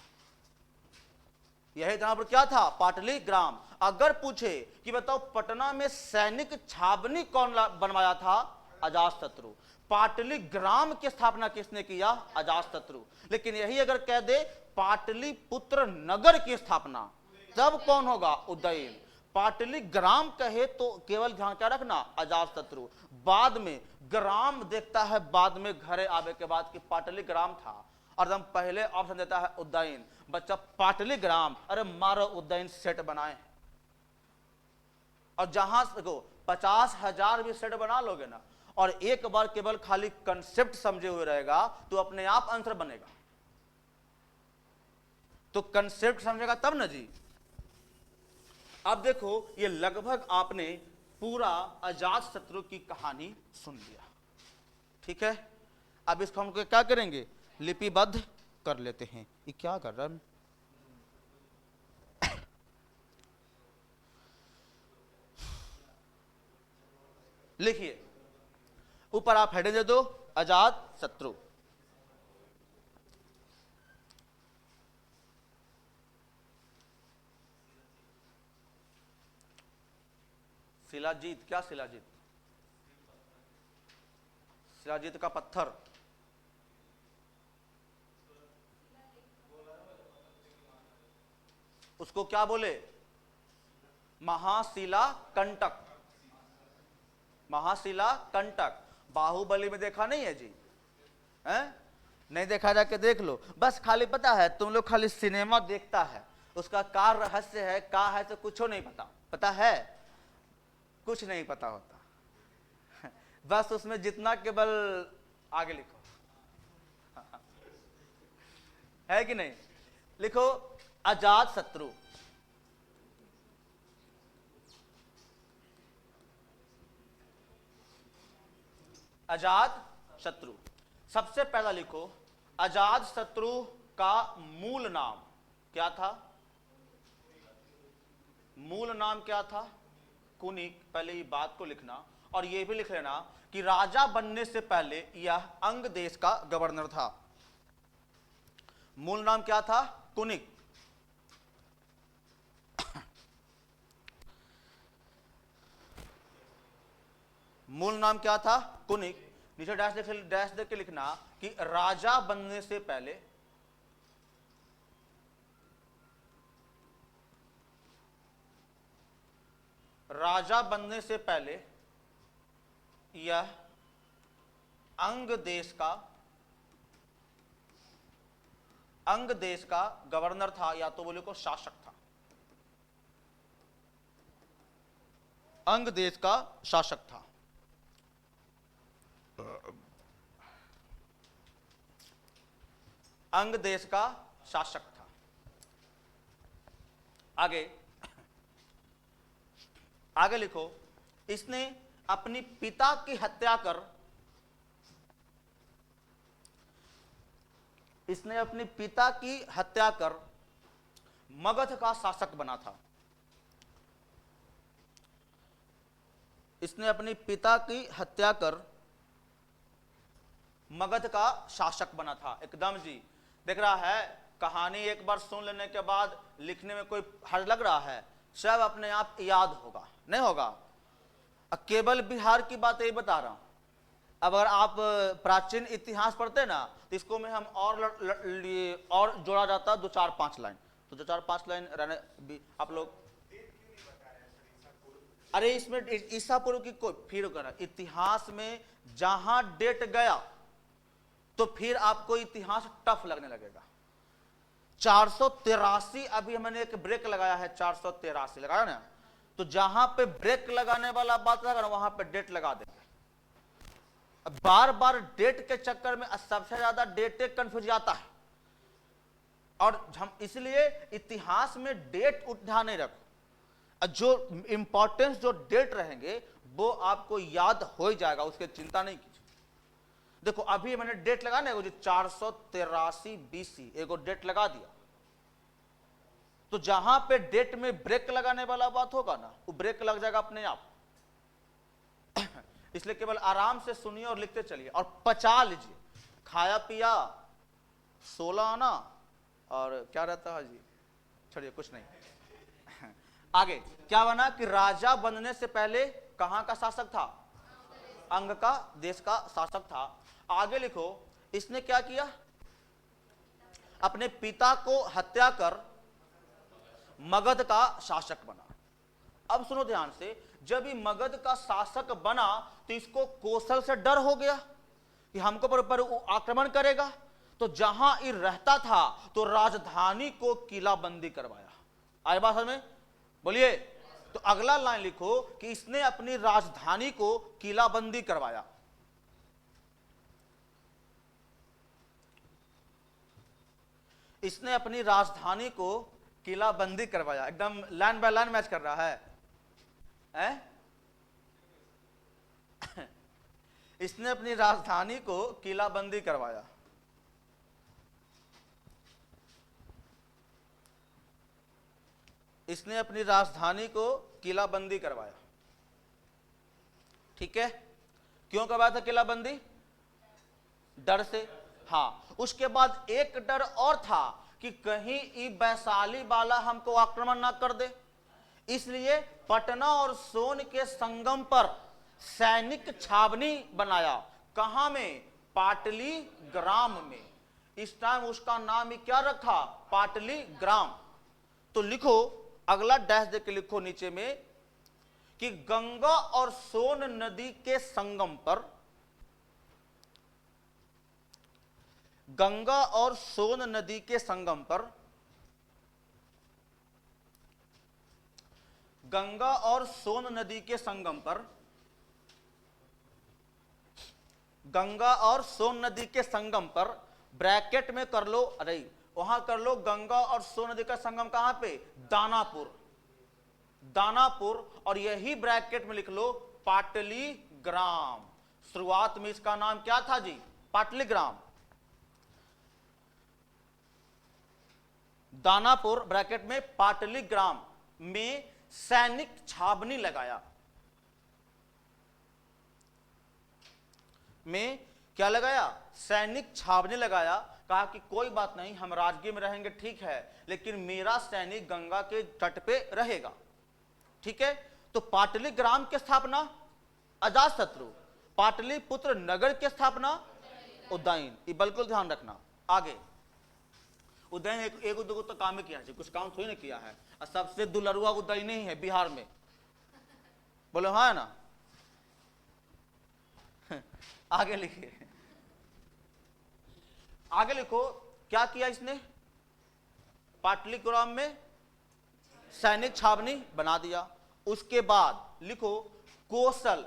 यही दानापुर क्या था? पाटली ग्राम। अगर पूछे कि बताओ पटना में सैनिक छावनी कौन बनवाया था? अजातशत्रु। पाटली ग्राम की स्थापना किसने किया? अजातशत्रु। लेकिन यही अगर कह दे पाटलिपुत्र नगर की स्थापना, तब कौन होगा? उदयन। पाटली ग्राम कहे तो केवल ध्यान क्या रखना? अजातशत्रु। बाद में ग्राम देखता है, बाद में घरे आवे के बाद कि पाटली ग्राम था, और हम पहले ऑप्शन देता है उदयन। बच्चा पाटली ग्राम, अरे मारो उदयन सेट बनाए। और जहां देखो 50,000 भी सेट बना लोगे ना, और एक बार केवल खाली कंसेप्ट समझे हुए रहेगा, तो अपने आप आंसर बनेगा। तो कंसेप्ट समझेगा तब ना जी। अब देखो ये लगभग आपने पूरा अजातशत्रु की कहानी सुन लिया, ठीक है। अब इसको हम क्या करेंगे? लिपिबद्ध कर लेते हैं। ये क्या कर रहा है? लिखिए, ऊपर आप हेडिंग दे दो, अजातशत्रु। शिलाजीत, क्या शिलाजीत? शिलाजीत का पत्थर। उसको क्या बोले? महाशिला कंटक। महाशिला कंटक। बाहुबली में देखा नहीं है जी? हैं? नहीं देखा? जाके देख लो। बस खाली पता है तुम लोग खाली सिनेमा देखता है, उसका का रहस्य है, का है, तो कुछ नहीं पता। पता है? कुछ नहीं पता होता। बस उसमें जितना केवल आगे लिखो, है कि नहीं? लिखो अजातशत्रु। अजातशत्रु। सबसे पहला लिखो अजातशत्रु का मूल नाम क्या था? मूल नाम क्या था? कुनिक। पहले ये बात को लिखना, और ये भी लिख लेना कि राजा बनने से पहले यह अंग देश का गवर्नर था। मूल नाम क्या था? कुनिक। मूल नाम क्या था? कुनिक। नीचे डैश देके लिखना कि राजा बनने से पहले यह अंग देश का गवर्नर था, या तो बोले को शासक था। अंग देश का शासक था। अंग देश का शासक था। आगे लिखो, इसने अपनी पिता की हत्या कर मगध का शासक बना था। इसने अपनी पिता की हत्या कर मगध का शासक बना था। एकदम जी देख रहा है। कहानी एक बार सुन लेने के बाद लिखने में कोई हर्ज लग रहा है? सब अपने आप याद होगा, नहीं होगा? केवल बिहार की बात यही बता रहा हूं। अब अगर आप प्राचीन इतिहास पढ़ते ना, तो इसको में हम और जोड़ा जाता 2-4-5 लाइन, तो 2-4-5 लाइन रहने भी आप लोग। अरे इसमें ईसा पूर्व की कोई फिर करना, इतिहास में जहां डेट गया तो फिर आपको इतिहास टफ लगने लगेगा। 483 अभी मैंने एक ब्रेक लगाया है, 483 लगाया ना, तो जहां पे ब्रेक लगाने वाला बात लगा ना, वहां पे डेट लगा देंगे। बार बार डेट के चक्कर में सबसे ज्यादा डेटे कंफ्यूज आता है। और हम इसलिए इतिहास में डेट ध्यान नहीं रखो, जो इंपॉर्टेंस जो डेट रहेंगे वो आपको याद हो ही जाएगा, उसकी चिंता नहीं कीजिए। देखो अभी मैंने डेट लगा ना, जो 483 BC एगो डेट लगा दिया, तो जहां पे डेट में ब्रेक लगाने वाला बात होगा ना, वो ब्रेक लग जाएगा अपने आप। इसलिए केवल आराम से सुनिए और लिखते चलिए और पचा लीजिए। खाया पिया 16 आना और क्या रहता है जी, छोड़िए कुछ नहीं। आगे क्या बना कि राजा बनने से पहले कहां का शासक था? अंग का देश का शासक था। आगे लिखो, इसने क्या किया? अपने पिता को हत्या कर मगध का शासक बना। अब सुनो ध्यान से, जब ये मगध का शासक बना तो इसको कौशल से डर हो गया कि हमको पर आक्रमण करेगा, तो जहां ये रहता था तो राजधानी को किलाबंदी करवाया। आए बात समझ में? बोलिए। तो अगला लाइन लिखो कि इसने अपनी राजधानी को किलाबंदी करवाया। इसने अपनी राजधानी को किलाबंदी करवाया। एकदम लाइन बाय लाइन मैच कर रहा है, इसने अपनी राजधानी को किलाबंदी करवाया। इसने अपनी राजधानी को किलाबंदी करवाया। ठीक है, क्यों करवाया था किलाबंदी? डर से। हाँ, उसके बाद एक डर और था कि कहीं ये वैशाली वाला हमको आक्रमण ना कर दे, इसलिए पटना और सोन के संगम पर सैनिक छावनी बनाया। कहां में? पाटली ग्राम में। इस टाइम उसका नाम ही क्या रखा? पाटली ग्राम। तो लिखो, अगला डैश देके लिखो नीचे में कि गंगा और सोन नदी के संगम पर, गंगा और सोन नदी के संगम पर, गंगा और सोन नदी के संगम पर, गंगा और सोन नदी के संगम पर ब्रैकेट में कर लो, अरे वहां कर लो, गंगा और सोन नदी का संगम कहां पे? दानापुर। दानापुर, और यही ब्रैकेट में लिख लो पाटली ग्राम। शुरुआत में इसका नाम क्या था जी? पाटली ग्राम। दानापुर ब्रैकेट में पाटली ग्राम में सैनिक छावनी लगाया। में क्या लगाया? सैनिक छावनी लगाया। कहा कि कोई बात नहीं, हम राजगीर में रहेंगे ठीक है, लेकिन मेरा सैनिक गंगा के तट पे रहेगा। ठीक है, तो पाटली ग्राम की स्थापना अजातशत्रु, पाटलिपुत्र नगर की स्थापना उदयन। ये बिल्कुल ध्यान रखना। आगे उदयन एक दो तो काम ही किया है, कुछ काम थोड़ी ना किया है। और सबसे दुलरुआ उदयन ही है बिहार में, बोलो हाँ ना। आगे लिखिए, आगे लिखो, क्या किया इसने? पाटलिपुरम में सैनिक छावनी बना दिया। उसके बाद लिखो कौशल,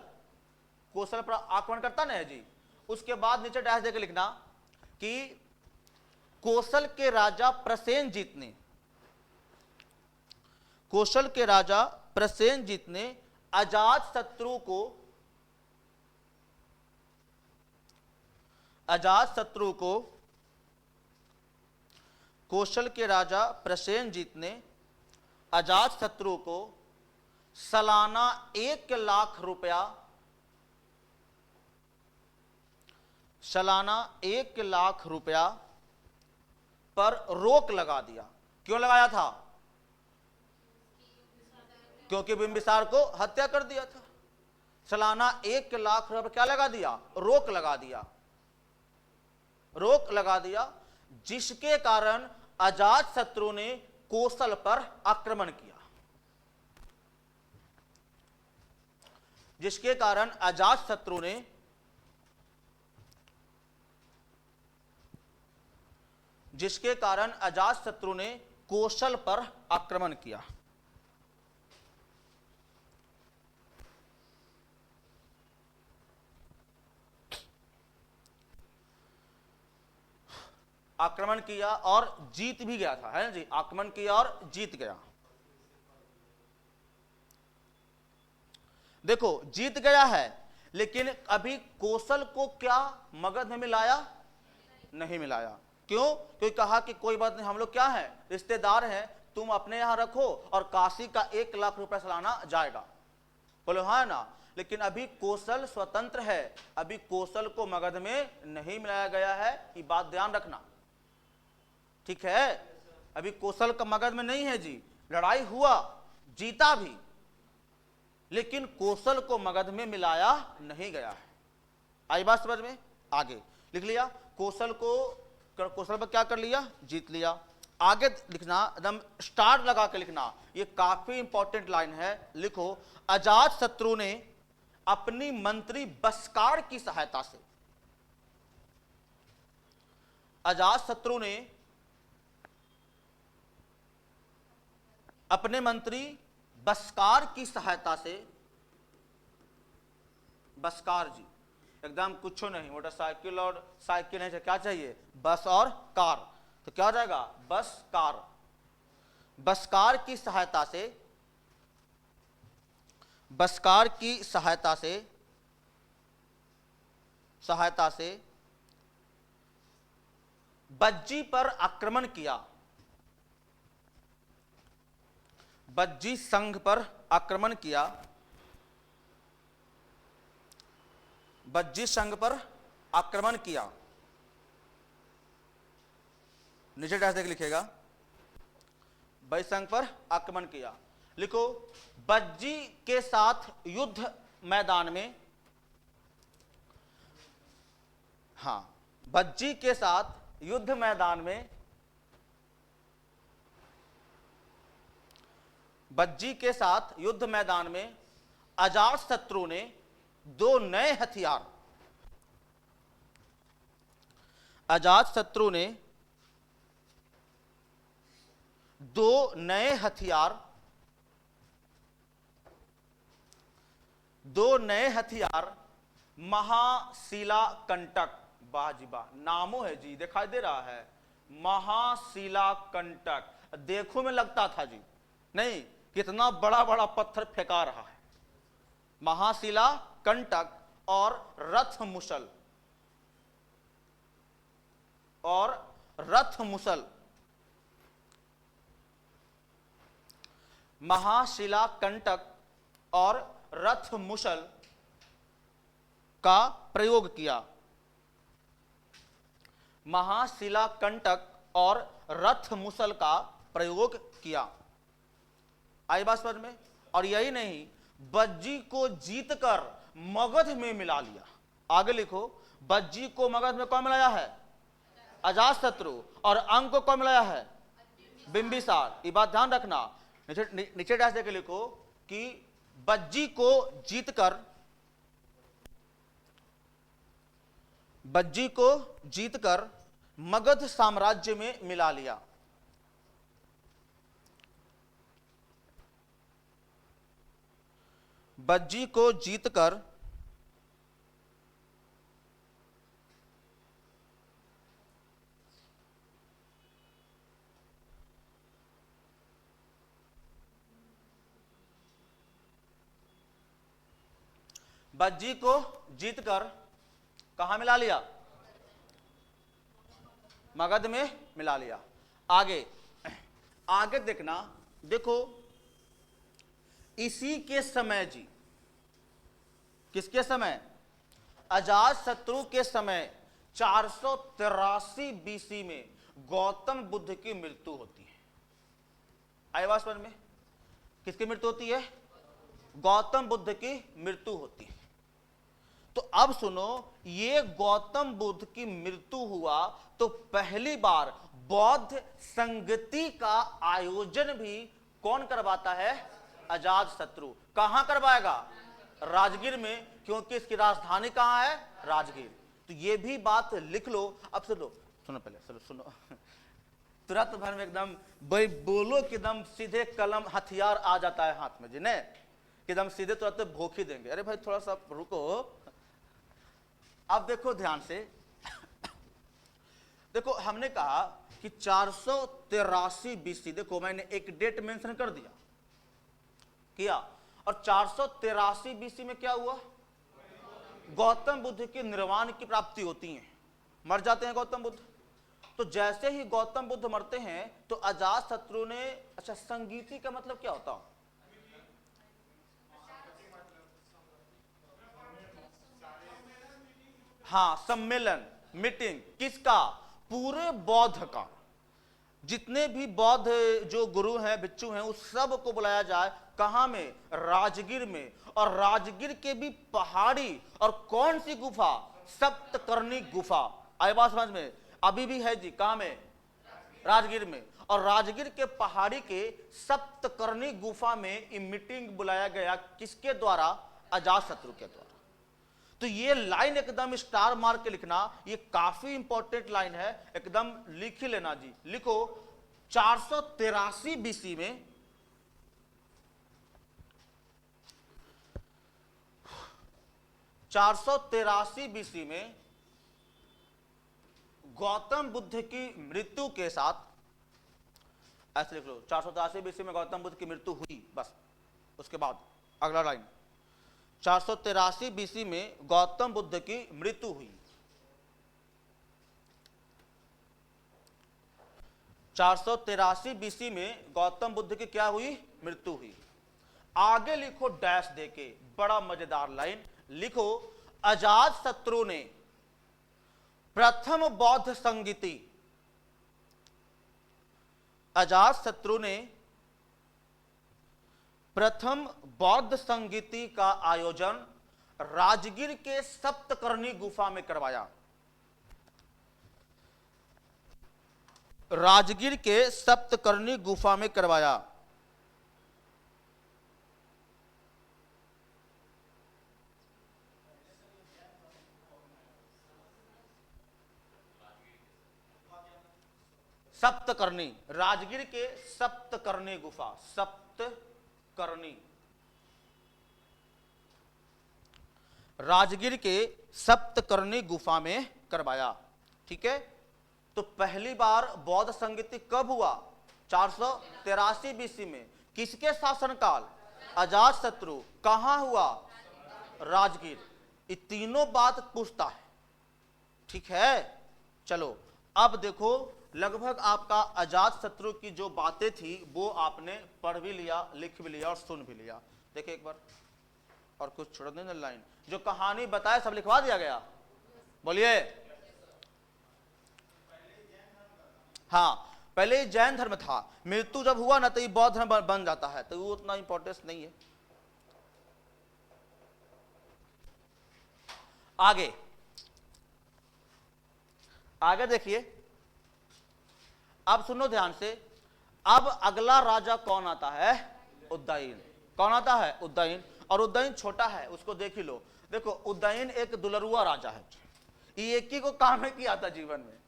कौशल पर आक्रमण करता ना है जी। उसके बाद नीचे डैश देकर लिखना कि कौशल के राजा प्रसेनजीत ने, कौशल के राजा प्रसेनजीत ने अजातशत्रु को, अजातशत्रु को, कौशल के राजा प्रसेनजीत ने अजातशत्रु को सालाना 1 लाख रुपया, सालाना 1 लाख रुपया पर रोक लगा दिया। क्यों लगाया था? क्योंकि बिंबिसार को हत्या कर दिया था। सालाना 1 लाख रुपया क्या लगा दिया? रोक लगा दिया। रोक लगा दिया, जिसके कारण अजातशत्रु ने कौशल पर आक्रमण किया। जिसके कारण अजातशत्रु ने, जिसके कारण अजातशत्रु ने कौशल पर आक्रमण किया। आक्रमण किया और जीत भी गया था, है ना जी, आक्रमण किया और जीत गया। देखो जीत गया है, लेकिन अभी कौशल को क्या मगध में मिलाया? नहीं मिलाया। क्यों? क्योंकि कहा कि कोई बात नहीं, हम लोग क्या है, रिश्तेदार हैं, तुम अपने यहां रखो और काशी का 1 लाख रुपए सालाना जाएगा। बोलो हाँ ना। लेकिन अभी कौशल स्वतंत्र है, अभी कौशल को मगध में नहीं मिलाया गया है, ये बात ध्यान रखना, ठीक है। अभी कौशल का मगध में नहीं है जी, लड़ाई हुआ, जीता भी, लेकिन कौशल को मगध में मिलाया नहीं गया है। आई बात समझ में? आगे लिख लिया, कौशल पर क्या कर लिया? जीत लिया। आगे लिखना, एकदम स्टार लगा के लिखना, ये काफी इंपॉर्टेंट लाइन है, लिखो, अजात शत्रु ने अपनी मंत्री बस्कार की सहायता से, अजात शत्रु ने अपने मंत्री बस्कार की सहायता से, बस्कार जी एकदम कुछ नहीं, मोटरसाइकिल और साइकिल नहीं, क्या चाहिए? बस और कार, तो क्या हो जाएगा? Bus car. बस्कार की सहायता से, बस्कार की सहायता से बज्जी पर आक्रमण किया, बज्जी संघ पर आक्रमण किया, बज्जी संघ पर आक्रमण किया। नीचे डैश देख लिखेगा, बज्जी संघ पर आक्रमण किया। लिखो, बज्जी के साथ युद्ध मैदान में, हां, बज्जी के साथ युद्ध मैदान में, बज्जी के साथ युद्ध मैदान में अजात शत्रु ने 2 नए हथियार, अजात शत्रु ने 2 नए हथियार, 2 नए हथियार महाशिला कंटक, बाजीबा नामों है जी, दिखाई दे रहा है, महाशिला कंटक, देखो में लगता था जी, नहीं, कितना बड़ा बड़ा पत्थर फेंका रहा है, महाशिला कंटक और रथ मुसल, और रथ मुसल, महाशिला कंटक और रथ मुसल का प्रयोग किया, महाशिला कंटक और रथ मुसल का प्रयोग किया। आई बात समझ में? और यही नहीं, बज्जी को जीतकर मगध में मिला लिया। आगे लिखो, बज्जी को मगध में कौन मिलाया है? अजात शत्रु। और अंग को कौन मिलाया है? बिंबिसार। ये बात ध्यान रखना, नीचे डैश देके लिखो कि बज्जी को जीतकर, बज्जी को जीतकर मगध साम्राज्य में मिला लिया। बज्जी को जीतकर बज्जी को जीतकर कहां मिला लिया? मगध में मिला लिया। आगे आगे देखना, देखो इसी के समय जी, किसके समय? अजात शत्रु के समय 483 बीसी में गौतम बुद्ध की मृत्यु होती है। आवाज समझ में? किसकी मृत्यु होती है? गौतम बुद्ध की मृत्यु होती है। तो अब सुनो, ये गौतम बुद्ध की मृत्यु हुआ तो पहली बार बौद्ध संगति का आयोजन भी कौन करवाता है? अजात शत्रु। कहां करवाएगा? राजगीर में, क्योंकि इसकी राजधानी कहां है? राजगीर। तो ये भी बात लिख लो। अब सुनो, सुनो पहले, चलो सुनो, तुरंत भर में एकदम भाई बोलो कि एकदम सीधे कलम हथियार आ जाता है हाथ में, जिन्हें एकदम सीधे तुरंत भोंकी देंगे। अरे भाई थोड़ा सा रुको। अब देखो ध्यान से, देखो हमने कहा कि 483 बीसी, देखो मैंने एक डेट मेंशन कर दिया किया, और 483 बीसी में क्या हुआ? गौतम बुद्ध के निर्वाण की प्राप्ति होती है, मर जाते हैं गौतम बुद्ध। तो जैसे ही गौतम बुद्ध मरते हैं तो अजात शत्रु ने, अच्छा संगीति का मतलब क्या होता? हाँ, सम्मेलन, मीटिंग, किसका? पूरे बौद्ध का, जितने भी बौद्ध जो गुरु हैं, भिक्षु हैं, उस सब को बुलाया जाए। कहां में? राजगीर में। और राजगीर के भी पहाड़ी, और कौन सी गुफा? सप्तकर्णी गुफा। आए बात समझ में? अभी भी है जी, कहां में? राजगीर में। और राजगीर के पहाड़ी के सप्तकर्णी गुफा में ये मीटिंग बुलाया गया, किसके द्वारा? अजात शत्रु के द्वारा। तो ये लाइन एकदम स्टार मार के लिखना, ये काफी इंपॉर्टेंट लाइन है, एकदम लिख ही लेना जी। लिखो 483 बीसी में, बीसी में गौतम बुद्ध की मृत्यु के साथ, ऐसे लिख लो 483 बीसी में गौतम बुद्ध की मृत्यु हुई, बस उसके बाद अगला लाइन 483 बीसी में गौतम बुद्ध की मृत्यु हुई। 483 बीसी में गौतम बुद्ध की क्या हुई? मृत्यु हुई। आगे लिखो डैश देके, बड़ा मजेदार लाइन लिखो, अजात शत्रु ने प्रथम बौद्ध संगीति, अजात शत्रु ने प्रथम बौद्ध संगीति का आयोजन राजगीर के सप्तकर्णी गुफा में करवाया। राजगीर के सप्तकर्णी गुफा में करवाया। सप्तकर्णी, राजगीर के सप्तकर्णी गुफा, सप्तकर्णी, राजगीर के सप्तकर्णी गुफा में करवाया। ठीक है, तो पहली बार बौद्ध संगीति कब हुआ? 483 बीसी में। किसके शासनकाल? अजात शत्रु। कहां हुआ? राजगीर। ये तीनों बात पूछता है। ठीक है, चलो अब देखो, लगभग आपका अजात शत्रु की जो बातें थी वो आपने पढ़ भी लिया, लिख भी लिया और सुन भी लिया। देखिए एक बार, और कुछ छोड़ देना लाइन, जो कहानी बताए सब लिखवा दिया गया, बोलिए। हाँ, पहले जैन धर्म था, मृत्यु जब हुआ ना तो ये बौद्ध धर्म बन जाता है, तो वो उतना इंपॉर्टेंस नहीं है। आगे आगे देखिए, अब सुनो ध्यान से। अब अगला राजा कौन आता है? उदयन। कौन आता है? उदयन। और उदयन छोटा है, उसको देख ही लो। देखो उदयन एक दुलरुआ राजा है, ये एक ही को काम है किया था जीवन में।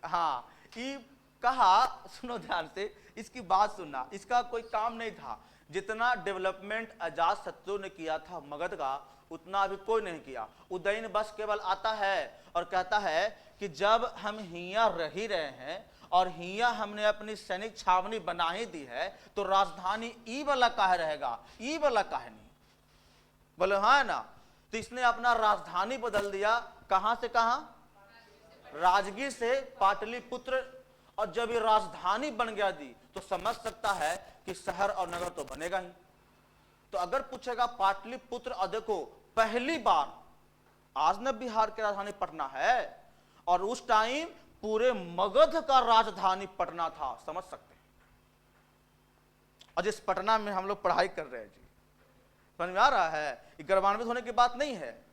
हाँ, ये कहा, सुनो ध्यान से, इसकी बात सुनना, इसका कोई काम नहीं था। जितना डेवलपमेंट अजात शत्रु ने किया था मगध का, उतना अभी कोई नहीं किया। उदयन बस केवल आता है और कहता है कि जब हम हिया रह ही रहे हैं और हिया हमने अपनी सैनिक छावनी बना ही दी है, तो राजधानी ई वाला काहे रहेगा? ई वाला काहे नहीं? बोले हाँ है ना। तो इसने अपना राजधानी बदल दिया, कहां से कहां? राजगीर से पाटलिपुत्र। और जब ये राजधानी बन गया दी, तो समझ सकता है कि शहर और नगर तो बनेगा ही। तो अगर पूछेगा पाटलिपुत्र, और देखो पहली बार, आज न बिहार की राजधानी पटना है, और उस टाइम पूरे मगध का राजधानी पटना था, समझ सकते हैं। और जिस पटना में हम लोग पढ़ाई कर रहे हैं जी, समझ में आ रहा है? ये गर्वान्वित होने की बात नहीं है।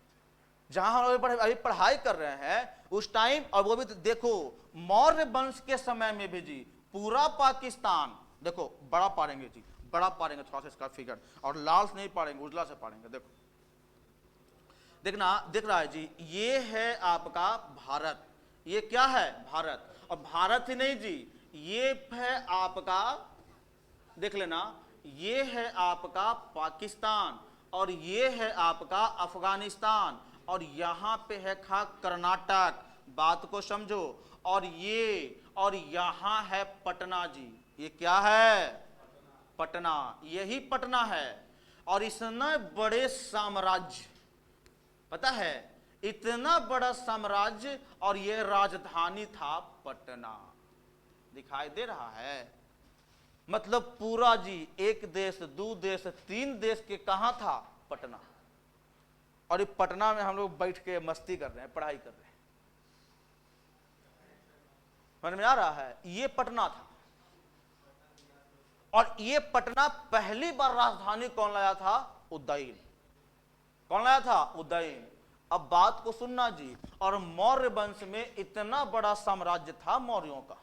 जहां हम लोग अभी पढ़ाई कर रहे हैं उस टाइम, और वो भी देखो मौर्य वंश के समय में भी जी पूरा पाकिस्तान, देखो बड़ा पढ़ेंगे जी, बड़ा पढ़ेंगे थोड़ा सा इसका फिगर, और लाल से नहीं पढ़ेंगे, उजला से पढ़ेंगे। देखो देखना, दिख रहा है जी, ये है आपका भारत। ये क्या है? भारत। और भारत ही नहीं जी, ये है आपका, देख लेना, ये है आपका पाकिस्तान, और ये है आपका अफगानिस्तान, और यहां पे है खा कर्नाटक, बात को समझो। और यहां है पटना जी, ये क्या है? पटना, यही पटना है। और इतने बड़े साम्राज्य, पता है, इतना बड़ा साम्राज्य, और ये राजधानी था पटना। दिखाई दे रहा है? मतलब पूरा जी, एक देश, दो देश, तीन देश के कहां था? पटना। और ये पटना में हम लोग बैठ के मस्ती कर रहे हैं, पढ़ाई कर रहे हैं। समझ में आ रहा है? ये पटना था। और ये पटना पहली बार राजधानी कौन लाया था? उदयन। कौन लाया था? उदयन। अब बात को सुनना जी। और मौर्य वंश में इतना बड़ा साम्राज्य था मौर्यों का,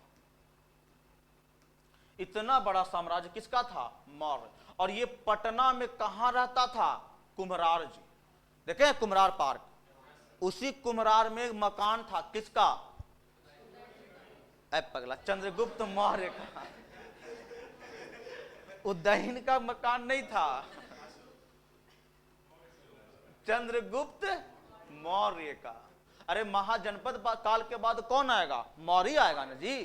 इतना बड़ा साम्राज्य किसका था? मौर्य। और ये पटना में कहां रहता था? कुम्हरार जी, देखे कुम्हरार पार्क, उसी कुम्हरार में मकान था किसका? ऐ पगला, चंद्रगुप्त मौर्य का। उदयन का मकान नहीं था, चंद्रगुप्त मौर्य का। अरे महाजनपद काल के बाद कौन आएगा? मौर्य आएगा ना जी।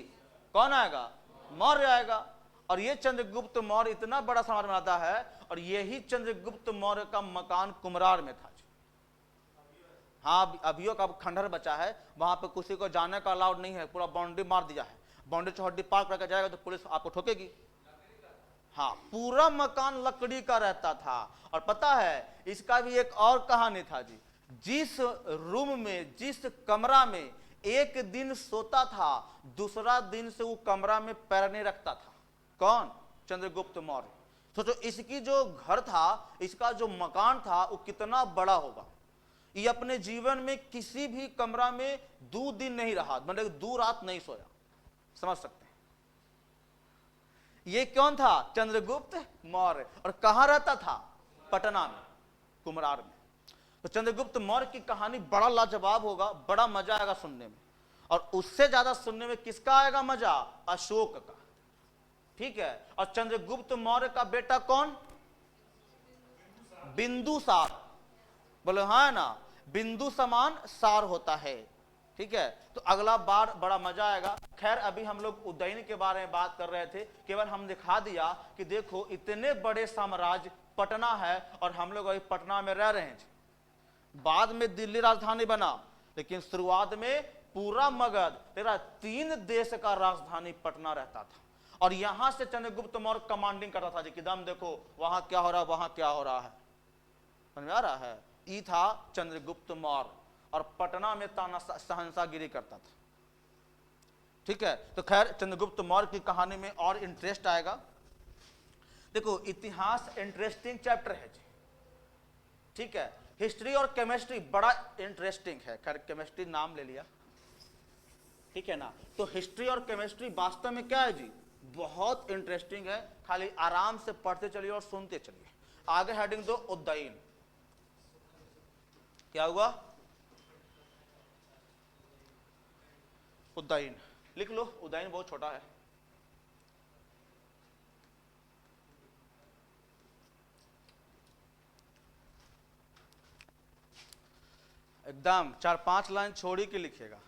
कौन आएगा? मौर्य आएगा। और ये चंद्रगुप्त मौर्य इतना बड़ा साम्राज्य बनाता है, और यही चंद्रगुप्त मौर्य का मकान कुम्हरार में था। हाँ, अभियो का खंडहर बचा है, वहां पे किसी को जाने का अलाउड नहीं है, पूरा बाउंड्री मार दिया है। बाउंड्री चौहद्दी पार करके जाएगा तो पुलिस आपको ठोकेगी। हाँ, पूरा मकान लकड़ी का रहता था। और पता है, इसका भी एक और कहानी था जी। जिस रूम में, जिस कमरा में एक दिन सोता था, दूसरा दिन से वो कमरा में पैर नहीं रखता था। कौन? चंद्रगुप्त मौर्य। सोचो, इसकी जो घर था, इसका जो मकान था, वो कितना बड़ा होगा। ये अपने जीवन में किसी भी कमरा में 2 दिन नहीं रहा, मतलब 2 रात नहीं सोया। समझ सकते हैं? ये कौन था? चंद्रगुप्त मौर्य। और कहां रहता था? पटना में, कुम्हरार में। तो चंद्रगुप्त मौर्य की कहानी बड़ा लाजवाब होगा, बड़ा मजा आएगा सुनने में। और उससे ज्यादा सुनने में किसका आएगा मजा? अशोक का। ठीक है। और चंद्रगुप्त मौर्य का बेटा कौन? बिंदुसार। बोलो हाँ ना, बिंदु समान सार होता है। ठीक है। तो अगला बार बड़ा मजा आएगा। खैर, अभी हम लोग उदयन के बारे में बात कर रहे थे, केवल हम दिखा दिया कि देखो इतने बड़े साम्राज्य पटना है, और हम लोग अभी पटना में रह रहे हैं। बाद में दिल्ली राजधानी बना, लेकिन शुरुआत में पूरा मगध, तेरा 3 देश का राजधानी पटना रहता था। और यहां से चंद्रगुप्त मौर्य कमांडिंग करता था जी, कि दम देखो वहां क्या हो रहा है, वहां क्या हो रहा है। समझ में आ रहा है? ये था चंद्रगुप्त मौर्य, और पटना में ताना शहंशाहगिरी करता था। ठीक है। तो खैर, चंद्रगुप्त मौर्य की कहानी में और इंटरेस्ट आएगा। देखो, इतिहास इंटरेस्टिंग चैप्टर है जी। ठीक है। हिस्ट्री और केमिस्ट्री बड़ा इंटरेस्टिंग है। खैर, केमिस्ट्री नाम ले लिया, ठीक है ना। तो हिस्ट्री और केमिस्ट्री वास्तव में क्या है जी? बहुत इंटरेस्टिंग है। खाली आराम से पढ़ते चलिए और सुनते चलिए। आगे हेडिंग दो, उदयन। क्या हुआ? उदयन लिख लो। उदयन बहुत छोटा है। एकदम 4-5 लाइन छोड़ी के लिखिएगा।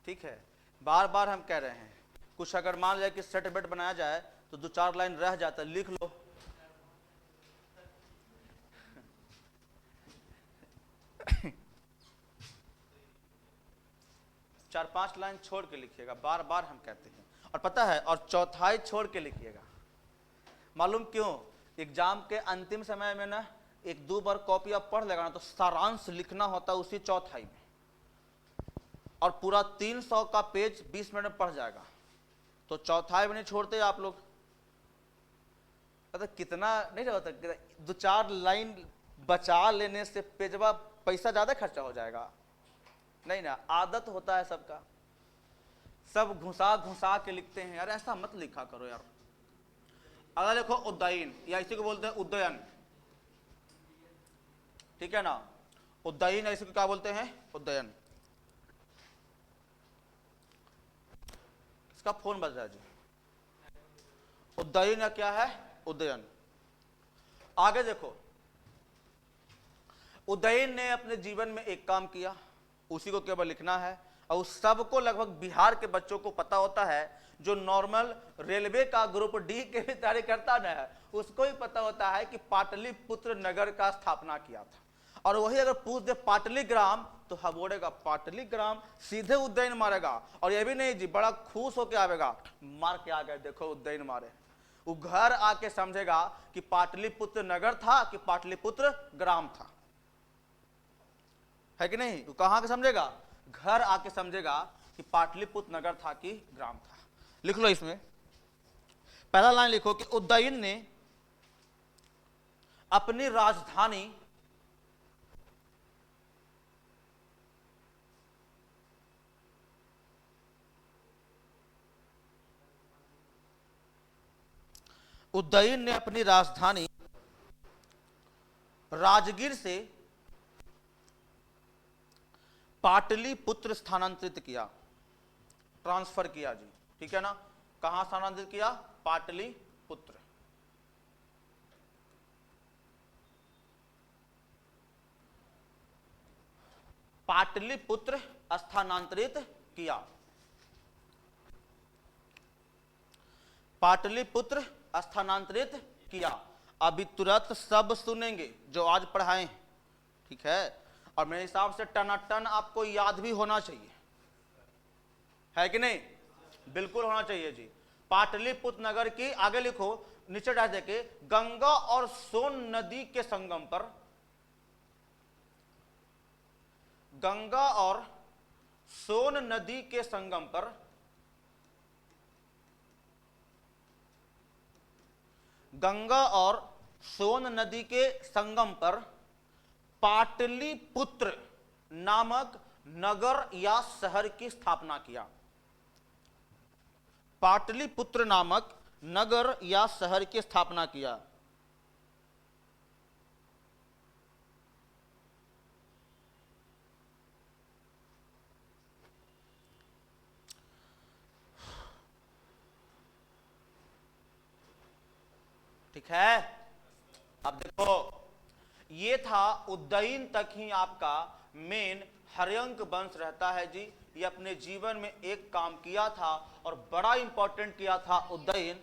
ठीक है। बार बार हम कह रहे हैं, कुछ अगर मान लिया कि सेट बेट बनाया जाए तो 2-4 लाइन रह जाता, लिख लो। चार 5 लाइन छोड़ के लिखिएगा, बार बार हम कहते हैं। और पता है, और चौथाई छोड़ के लिखिएगा। मालूम क्यों? एग्जाम के अंतिम समय में ना 1-2 बार कॉपी आप पढ़ लेगा ना, तो सारांश लिखना होता है उसी चौथाई में, और पूरा 300 का पेज 20 मिनट में पढ़ जाएगा। तो चौथाई में नहीं छोड़ते आप लोग। पता कितना नहीं होता, 2-4 लाइन बचा लेने से पेजवा पैसा ज्यादा खर्चा हो जाएगा। नहीं ना, आदत होता है सबका, सब घुसा घुसा के लिखते हैं। यार ऐसा मत लिखा करो यार। अगर देखो उदयन, या इसी को बोलते हैं उदयन। ठीक है ना, उदयन, इसी को क्या बोलते हैं? उदयन। इसका फोन बज रहा है जी। उदयन क्या है? उदयन। आगे देखो, उदयन ने अपने जीवन में एक काम किया, उसी को केवल लिखना है। और उस सबको लगभग बिहार के बच्चों को पता होता है, जो नॉर्मल रेलवे का ग्रुप डी के भी तैयारी करता न है, उसको ही पता होता है कि पाटलिपुत्र नगर का स्थापना किया था। और वही अगर पूछ दे पाटलिग्राम तो हम बोलेगा पाटलिग्राम, सीधे उज्जैन मारेगा। और ये भी नहीं जी, बड़ा खुश होके आवेगा, मार के आ गए, देखो उज्जैन मारे। वो घर आके समझेगा कि पाटलिपुत्र नगर था कि पाटलिपुत्र ग्राम था, है कि नहीं? वो कहां के समझेगा? घर आके समझेगा कि पाटलिपुत्र नगर था कि ग्राम था। लिख लो इसमें पहला लाइन लिखो कि उदयन ने अपनी राजधानी उदयन ने अपनी राजधानी राजगीर से पाटलिपुत्र स्थानांतरित किया, ट्रांसफर किया जी, ठीक है ना? कहां स्थानांतरित किया? पाटलिपुत्र। पाटलिपुत्र स्थानांतरित किया, पाटलिपुत्र स्थानांतरित किया। अभी तुरंत सब सुनेंगे जो आज पढ़ाए हैं, ठीक है? और मेरे हिसाब से टनाटन आपको याद भी होना चाहिए, है कि नहीं? बिल्कुल होना चाहिए जी। पाटलिपुत्र नगर की, आगे लिखो नीचे डाल देके, गंगा और सोन नदी के संगम पर, गंगा और सोन नदी के संगम पर गंगा और सोन नदी के संगम पर पाटलिपुत्र नामक नगर या शहर की स्थापना किया। पाटलिपुत्र नामक नगर या शहर की स्थापना किया। ठीक है? अब देखो, ये था उदयन तक ही आपका मेन हर्यंक वंश रहता है जी। ये अपने जीवन में एक काम किया था और बड़ा इंपॉर्टेंट किया था उदयन।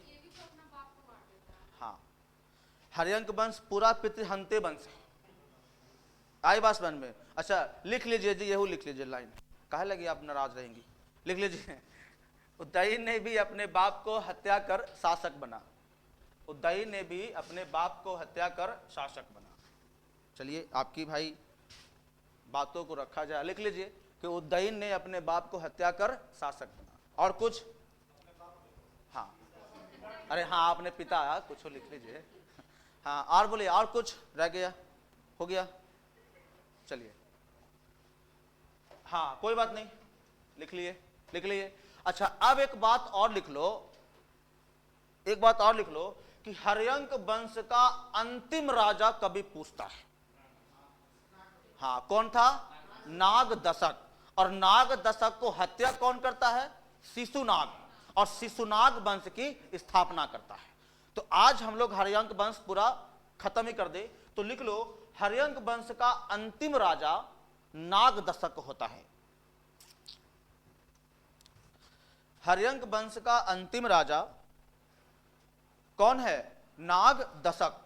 हाँ, हर्यंक वंश पूरा पितृहंते वंश है। आई बात समझ में? अच्छा लिख लीजिए जी, यही लिख लीजिए लाइन, कहे लगी आप नाराज रहेंगी, लिख लीजिए। उदयन ने भी अपने बाप को हत्या कर शासक बना। उदयन ने भी अपने बाप को हत्या कर शासक बना। चलिए आपकी भाई बातों को रखा जाए, लिख लीजिए कि उदयन ने अपने बाप को हत्या कर शासक बना। और कुछ? हाँ, अरे हाँ, आपने पिता कुछ लिख लीजिए। हाँ, और बोलिए, और कुछ रह गया? हो गया? चलिए, हाँ कोई बात नहीं, लिख लिए, लिख लिए। अच्छा अब एक बात और लिख लो, एक बात और लिख लो कि हर्यंक वंश का अंतिम राजा कभी पूछता है। हाँ, कौन था? नागदशक। और नागदशक को हत्या कौन करता है? शिशुनाग। और शिशुनाग वंश की स्थापना करता है। तो आज हम लोग हर्यंक वंश पूरा खत्म ही कर दे, तो लिख लो हर्यंक वंश का अंतिम राजा नागदशक होता है। हर्यंक वंश का अंतिम राजा कौन है? नागदशक।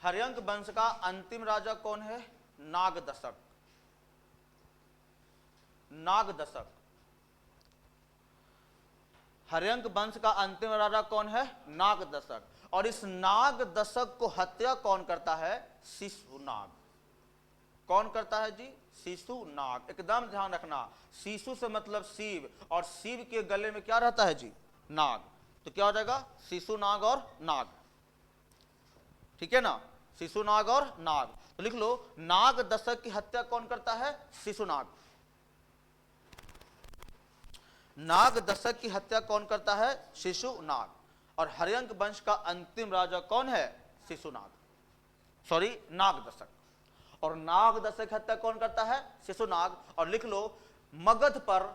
हर्यंक वंश का अंतिम राजा कौन है? नागदशक। नागदशक। हर्यंक वंश का अंतिम राजा कौन है? नागदशक। और इस नागदशक को हत्या कौन करता है? शिशुनाग। कौन करता है जी? शिशुनाग। एकदम ध्यान रखना, शिशु से मतलब शिव, और शिव के गले में क्या रहता है जी? नाग। तो क्या हो जाएगा? शिशुनाग और नाग, ठीक है ना? शिशुनाग और नाग। तो लिख लो नागदशक की हत्या कौन करता है? शिशुनाग। नागदशक की हत्या कौन करता है? शिशुनाग। और हर्यंक वंश का अंतिम राजा कौन है? शिशुनाग, सॉरी नागदशक। और नागदशक की हत्या कौन करता है? शिशुनाग। और लिख लो मगध पर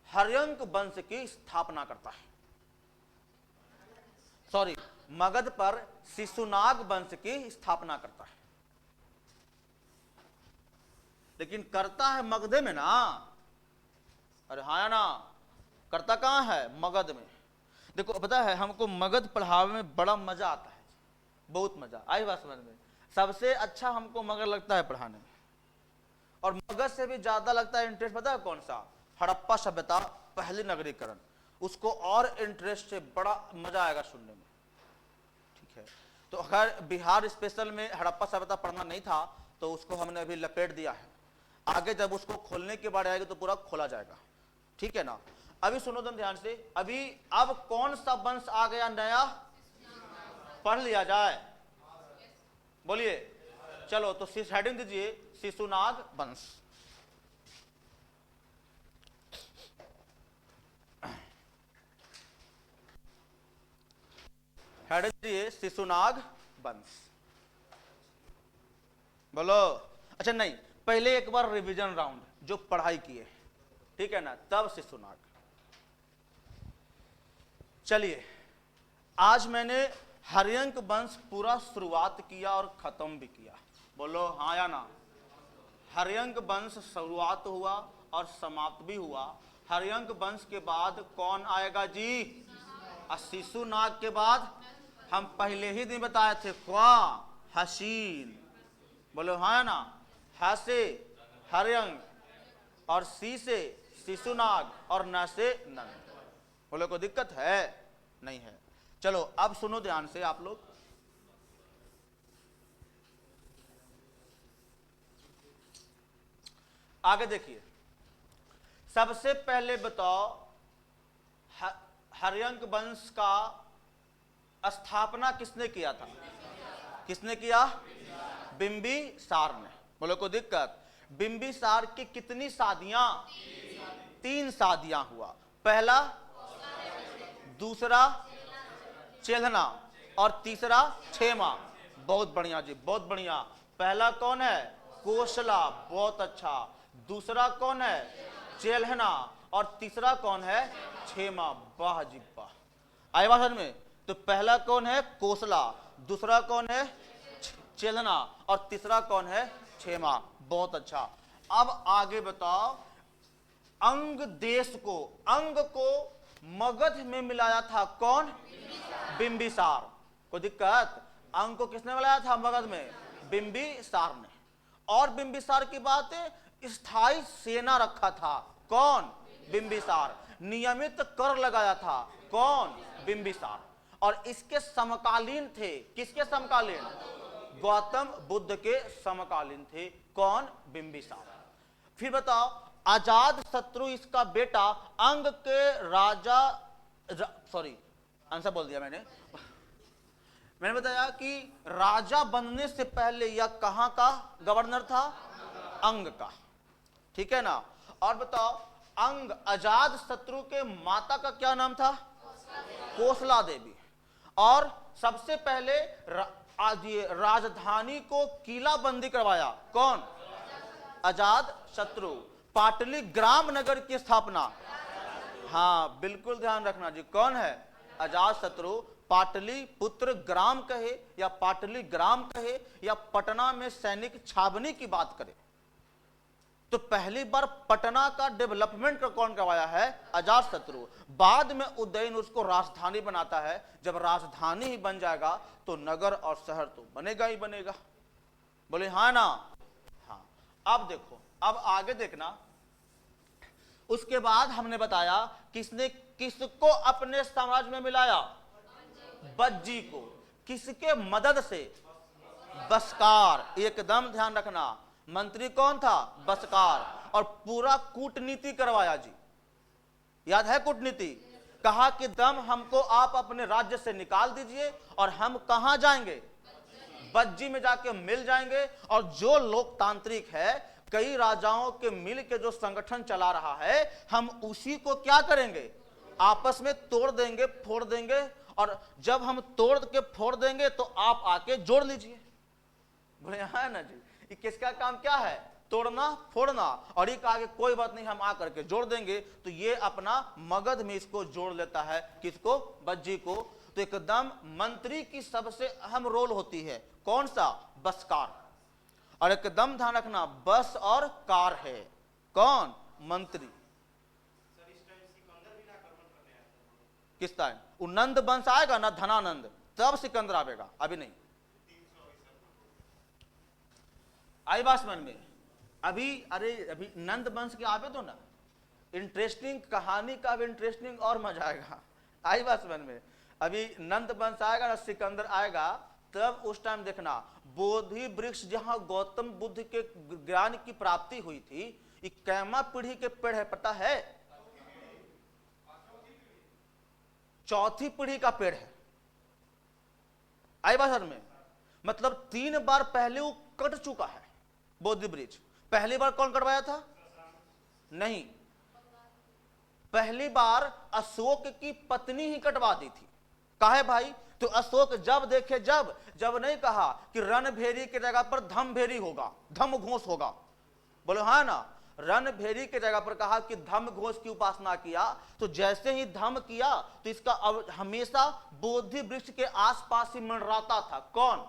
हर्यंक वंश की स्थापना करता है, सॉरी मगध पर शिशुनाग वंश की स्थापना करता है। लेकिन करता है मगधे में ना, अरे हाँ या ना, करता कहाँ है? मगध में। देखो पता है हमको मगध पढ़ावे में बड़ा मजा आता है, बहुत मजा। आई बात समझ में? सबसे अच्छा हमको मगध लगता है पढ़ाने में। और मगध से भी ज्यादा लगता है इंटरेस्ट, पता है कौन सा? हड़प्पा सभ्यता, पहली नगरीकरण। उसको और इंटरेस्ट से बड़ा मजा आएगा सुनने में। ठीक है, तो अगर बिहार स्पेशल में हड़प्पा सभ्यता पढ़ना नहीं था तो उसको हमने अभी लपेट दिया है। आगे जब उसको खोलने की बारी आएगी तो पूरा खोला जाएगा। ठीक है ना? अभी सुनो तुम ध्यान से। अभी अब कौन सा वंश आ गया नया? पढ़ लिया जाए, बोलिए। चलो तो हेडिंग दीजिए, शिशुनाग वंश। हेडिंग दीजिए, शिशुनाग वंश। बोलो। अच्छा नहीं, पहले एक बार रिवीजन राउंड, जो पढ़ाई किए, ठीक है ना, तब शिशुनाग। चलिए, आज मैंने हर्यंक वंश पूरा शुरुआत किया और खत्म भी किया। बोलो हाँ या ना? हर्यंक वंश शुरुआत हुआ और समाप्त भी हुआ। हर्यंक वंश के बाद कौन आएगा जी? शिशुनाग के बाद हम पहले ही दिन बताए थे, क्वा? हसीन। बोलो हाँ या ना? ह से हर्यंक और सी से शिशुनाग और न से नंद। बोलो कोई दिक्कत है? नहीं है। चलो अब सुनो ध्यान से आप लोग। आगे देखिए, सबसे पहले बताओ हर्यंक वंश का स्थापना किसने किया था? किसने किया? बिंबिसार ने। बोलो कोई दिक्कत? बिंबिसार की कितनी शादियां? 3 शादियां हुआ। पहला, दूसरा चेलना और तीसरा क्षेमा। बहुत बढ़िया जी, बहुत बढ़िया। पहला कौन है? कोसला, बहुत अच्छा। दूसरा कौन है? चेलहना और तीसरा कौन है? क्षेमा। वाह जी वाह। आई बात समझ में? तो पहला कौन है? कोसला, दूसरा कौन है? चेलना और तीसरा कौन है? क्षेमा। बहुत अच्छा। अब आगे बताओ, अंग देश को, अंग को मगध में मिलाया था कौन? बिंबिसार। कोई दिक्कत? अंग को किसने मिलाया था मगध में? बिंबिसार ने। और बिंबिसार की बात है, स्थायी सेना रखा था कौन? बिंबिसार। नियमित कर लगाया था कौन? बिंबिसार। और इसके समकालीन थे, किसके समकालीन? गौतम बुद्ध के समकालीन थे कौन? बिंबिसार। फिर बताओ, अजात शत्रु इसका बेटा, अंग के राजा, सॉरी आंसर बोल दिया मैंने बताया कि राजा बनने से पहले यह कहां का गवर्नर था? अंग का। ठीक है ना? और बताओ, अंग अजात शत्रु के माता का क्या नाम था? कोसला देवी। और सबसे पहले राजधानी को किला बंदी करवाया कौन? अजात शत्रु। पाटली ग्राम नगर की स्थापना, हाँ बिल्कुल ध्यान रखना जी, कौन है? अजात शत्रु। पाटली पुत्र ग्राम कहे या पाटली ग्राम कहे या पटना में सैनिक छावनी की बात करें, तो पहली बार पटना का डेवलपमेंट कौन करवाया है? अजात शत्रु। बाद में उदयन उसको राजधानी बनाता है। जब राजधानी ही बन जाएगा तो नगर और शहर तो बनेगा ही बनेगा। बोले हाँ ना? हाँ। अब देखो, अब आगे देखना। उसके बाद हमने बताया किसने किसको अपने साम्राज्य में मिलाया? बज्जी को। किसके मदद से? बस्कार। एकदम ध्यान रखना, मंत्री कौन था? बस्कार। और पूरा कूटनीति करवाया जी, याद है कूटनीति? कहा कि दम हमको आप अपने राज्य से निकाल दीजिए और हम कहां जाएंगे? बज्जी में जाके मिल जाएंगे। और जो लोकतांत्रिक है, कई राजाओं के मिल के जो संगठन चला रहा है, हम उसी को क्या करेंगे? आपस में तोड़ देंगे, फोड़ देंगे। और जब हम तोड़ के फोड़ देंगे तो आप आके जोड़ लीजिए। बोले हाँ ना जी, ये किसका काम क्या है? तोड़ना फोड़ना। और ये आगे कोई बात नहीं, हम आकर के जोड़ देंगे। तो ये अपना मगध में इसको जोड़ लेता है, किसको? बज्जी को। तो एकदम मंत्री की सबसे अहम रोल होती है, कौन सा? बसकार। और एकदम ध्यान रखना, बस और कार है कौन? मंत्री। किस टाइम? वो नंद वंश आएगा ना, धनानंद, तब सिकंदर आवेगा, अभी नहीं। आई बात समझ में? अभी अभी नंद वंश के आवे तो ना, इंटरेस्टिंग कहानी का भी इंटरेस्टिंग और मजा आएगा। आई बात समझ में? अभी नंद वंश आएगा ना, सिकंदर आएगा, तब उस टाइम देखना बोधि वृक्ष जहां गौतम बुद्ध के ज्ञान की प्राप्ति हुई थी, ये कैमा पीढ़ी के पेड़ है पता है? चौथी पीढ़ी का पेड़ है। आई बात समझ में? मतलब 3 बार पहले वो कट चुका है बोधि वृक्ष। पहली बार कौन कटवाया था? नहीं, पहली बार अशोक की पत्नी ही कटवा दी थी। काहे भाई? तो अशोक जब देखे, जब नहीं कहा कि रणभेरी की जगह पर धमभेरी होगा, धम घोष होगा, बोले हाँ ना, रणभेरी की जगह पर कहा कि धम घोष की उपासना किया, तो जैसे ही धम किया तो इसका हमेशा बोधि वृक्ष के आसपास ही मंडराता था। कौन?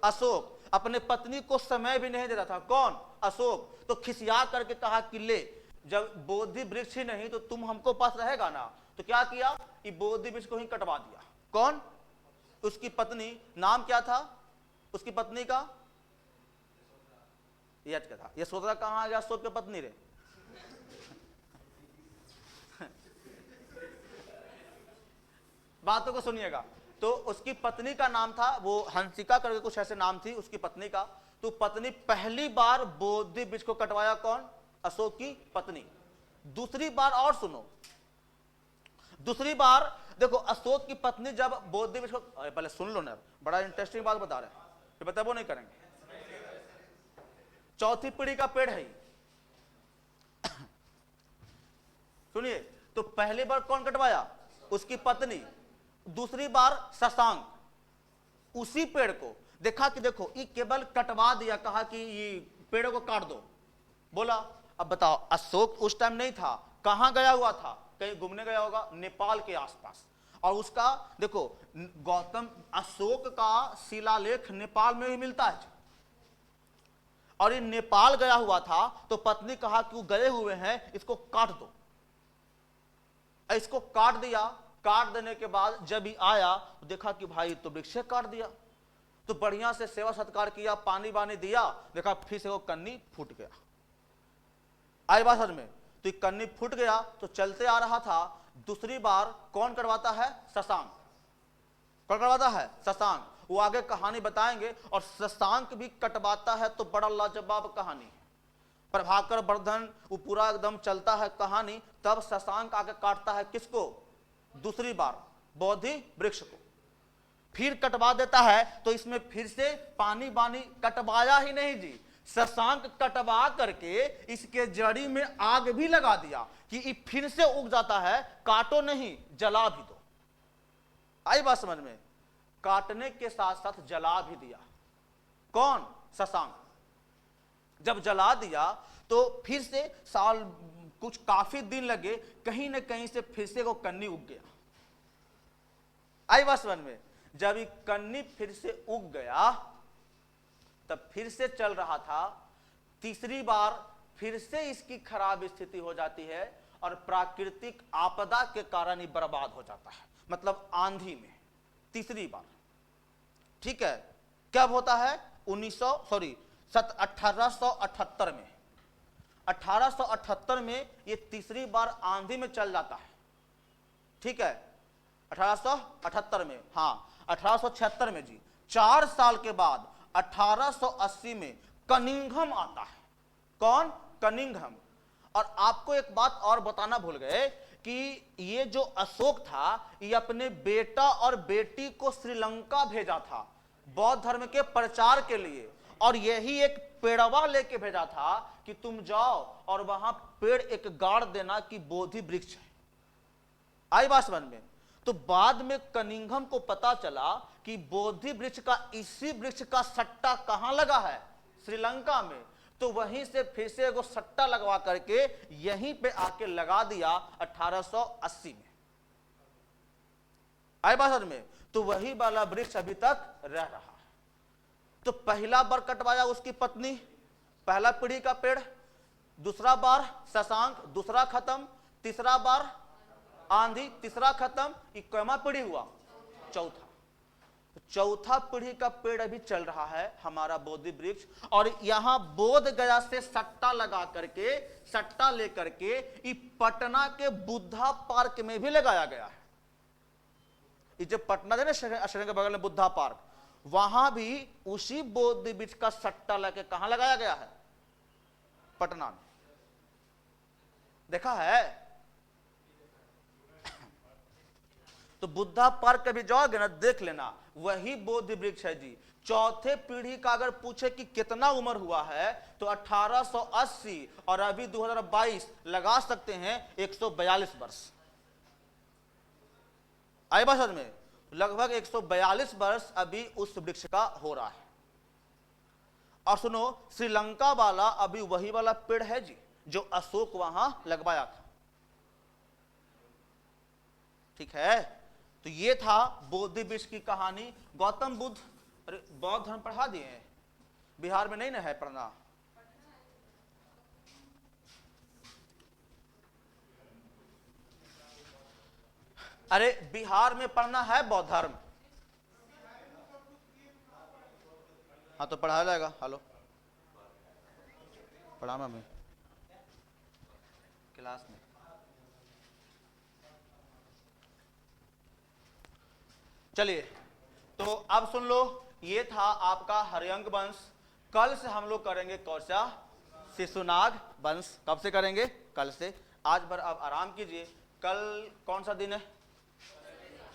अशोक। अपने पत्नी को समय भी नहीं देता था। कौन? अशोक। तो खिसिया करके कहा कि ले, जब बोधि वृक्ष ही नहीं तो तुम हमको पास रहेगा ना, तो क्या किया, ये बोधि वृक्ष को ही कटवा दिया। कौन? उसकी पत्नी। नाम क्या था उसकी पत्नी का? याद क्या था? यशोधरा कहां आ गया अशोक की पत्नी रे? बातों को सुनिएगा। तो उसकी पत्नी का नाम था, वो हंसिका करके कुछ ऐसे नाम थी उसकी पत्नी का। तो पत्नी पहली बार बोधि वृक्ष को कटवाया कौन? अशोक की पत्नी। दूसरी बार और सुनो, दूसरी बार देखो अशोक की पत्नी जब बोधि वृक्ष को, पहले सुन लो ना, बड़ा इंटरेस्टिंग बात बता रहे हैं, फिर बता वो नहीं करेंगे। चौथी पीढ़ी का पेड़ है। सुनिए, तो पहली बार कौन कटवाया? उसकी पत्नी। दूसरी बार शशांक। उसी पेड़ को देखा कि देखो ये केवल कटवा दिया, कहा कि ये पेड़ों को काट दो, बोला। अब बताओ, अशोक उस टाइम नहीं था, कहां गया हुआ था? कहीं घूमने गया होगा नेपाल के आसपास। और उसका देखो, गौतम अशोक का शिलालेख नेपाल में ही मिलता है, और ये नेपाल गया हुआ था। तो पत्नी कहा कि वो गए हुए हैं, इसको काट दो। इसको काट दिया। काट देने के बाद जब ही आया तो देखा कि भाई तो वृक्ष काट दिया। तो बढ़िया से सेवा सत्कार किया, पानी वानी दिया, देखा फिर से वो कन्नी फूट गया। आई बात समझ में? तो कन्नी फूट गया, तो चलते आ रहा था। दूसरी बार कौन करवाता है? शशांक। कौन करवाता है? शशांक। वो आगे कहानी बताएंगे। और शशांक भी कटवाता है तो बड़ा लाजवाब कहानी है। प्रभाकर वर्धन वो पूरा एकदम चलता है कहानी। तब शशांक आके काटता है किसको? दूसरी बार बोधि वृक्ष को। फिर कटवा देता है। तो इसमें फिर से पानी बानी कटवाया ही नहीं जी, शशांक कटवा करके इसके जड़ी में आग भी लगा दिया कि ये फिर से उग जाता है। काटो नहीं, जला भी दो। आई बात समझ में? काटने के साथ साथ जला भी दिया। कौन? शशांक। जब जला दिया तो फिर से साल कुछ काफी दिन लगे, कहीं ना कहीं से फिर से वो कन्नी उग गया। आई बात समझ में? जब ये कन्नी फिर से उग गया, तब फिर से चल रहा था। तीसरी बार फिर से इसकी खराब स्थिति हो जाती है और प्राकृतिक आपदा के कारण ही बर्बाद हो जाता है, मतलब आंधी में। तीसरी बार, ठीक है। कब होता है? 1878 में। 1878 में ये तीसरी बार आंधी में चल जाता है, ठीक है। 1878 में, हाँ 1876 में जी। 4 साल के बाद 1880 में कनिंघम आता है। कौन? कनिंघम। और आपको एक बात और बताना भूल गए कि ये जो अशोक था, ये अपने बेटा और बेटी को श्रीलंका भेजा था बौद्ध धर्म के प्रचार के लिए। और यही एक पेड़वा लेके भेजा था कि तुम जाओ और वहां पेड़ एक गाड़ देना कि बोधि वृक्ष है। आई बात समझ में? तो बाद में कनिंघम को पता चला कि बोधि वृक्ष का, इसी वृक्ष का सट्टा कहां लगा है? श्रीलंका में। तो वहीं से फिर से एगो सट्टा लगवा करके यहीं पे आके लगा दिया 1880 में। आई बात समझ में? तो वही वाला वृक्ष अभी तक रह रहा है। तो पहला बार कटवाया उसकी पत्नी, पहला पीढ़ी का पेड़। दूसरा बार शशांक, दूसरा खत्म। तीसरा बार आंधी, तीसरा खत्म, इक्कीसवां पीढ़ी हुआ, चौथा। चौथा पीढ़ी का पेड़ अभी चल रहा है हमारा बोधि वृक्ष, और यहां बोध गया से सट्टा लगा करके, सट्टा लेकर के पटना के बुद्धा पार्क में भी लगाया गया है। ये जो पटना है ना शहर के बगल में बुद्धा पार्क, वहां भी उसी बोधि वृक्ष का सट्टा लेके कहां लगाया गया है? पटना में। देखा है? तो बुद्धा पार्क कभी जाओगे ना, देख लेना, वही बोधि वृक्ष है जी। चौथे पीढ़ी का अगर पूछे कि कितना उम्र हुआ है, तो 1880 और अभी 2022 लगा सकते हैं 142 वर्ष। आई बात समझ में? लगभग 142 वर्ष अभी उस वृक्ष का हो रहा है। और सुनो, श्रीलंका वाला अभी वही वाला पेड़ है जी जो अशोक वहां लगवाया था। ठीक है, तो ये था बोधि वृक्ष की कहानी। गौतम बुद्ध, अरे बौद्ध धर्म पढ़ा दिए हैं, बिहार में नहीं ना है पढ़ना? अरे बिहार में पढ़ना है बौद्ध धर्म। हाँ तो पढ़ाया जाएगा। हेलो, पढ़ाना मैं क्लास में। चलिए, तो अब सुन लो, ये था आपका हर्यंक वंश। कल से हम लोग करेंगे कौन सा? शिशुनाग वंश। कब से करेंगे? कल से। आज भर आप आराम कीजिए। कल कौन सा दिन है?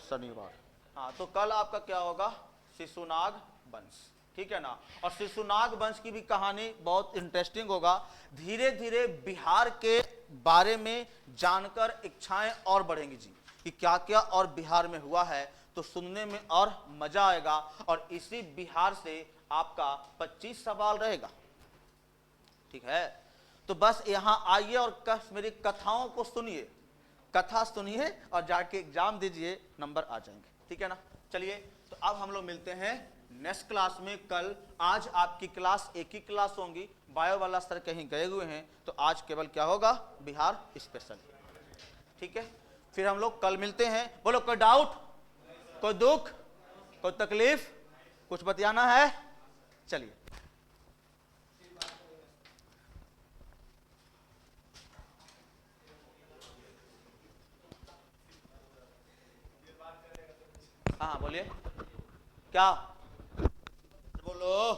शनिवार। हाँ, तो कल आपका क्या होगा? शिशुनाग वंश। ठीक है ना? और शिशुनाग वंश की भी कहानी बहुत इंटरेस्टिंग होगा। धीरे धीरे बिहार के बारे में जानकर इच्छाएं और बढ़ेंगी जी, कि क्या क्या और बिहार में हुआ है, तो सुनने में और मजा आएगा। और इसी बिहार से आपका 25 सवाल रहेगा। ठीक है, तो बस यहां आइए और मेरी कथाओं को सुनिए, कथा सुनिए और जाके एग्जाम दीजिए, नंबर आ जाएंगे। ठीक है ना? चलिए, तो अब हम लोग मिलते हैं नेक्स्ट क्लास में कल। आज आपकी क्लास एक ही क्लास होंगी, बायो वाला सर कहीं गए हुए हैं, तो आज केवल क्या होगा? बिहार स्पेशल। ठीक है, फिर हम लोग कल मिलते हैं। बोलो, कोई डाउट, कोई दुख, कोई तकलीफ, कुछ बतियाना है? चलिए, हाँ बोलिए, क्या बोलो?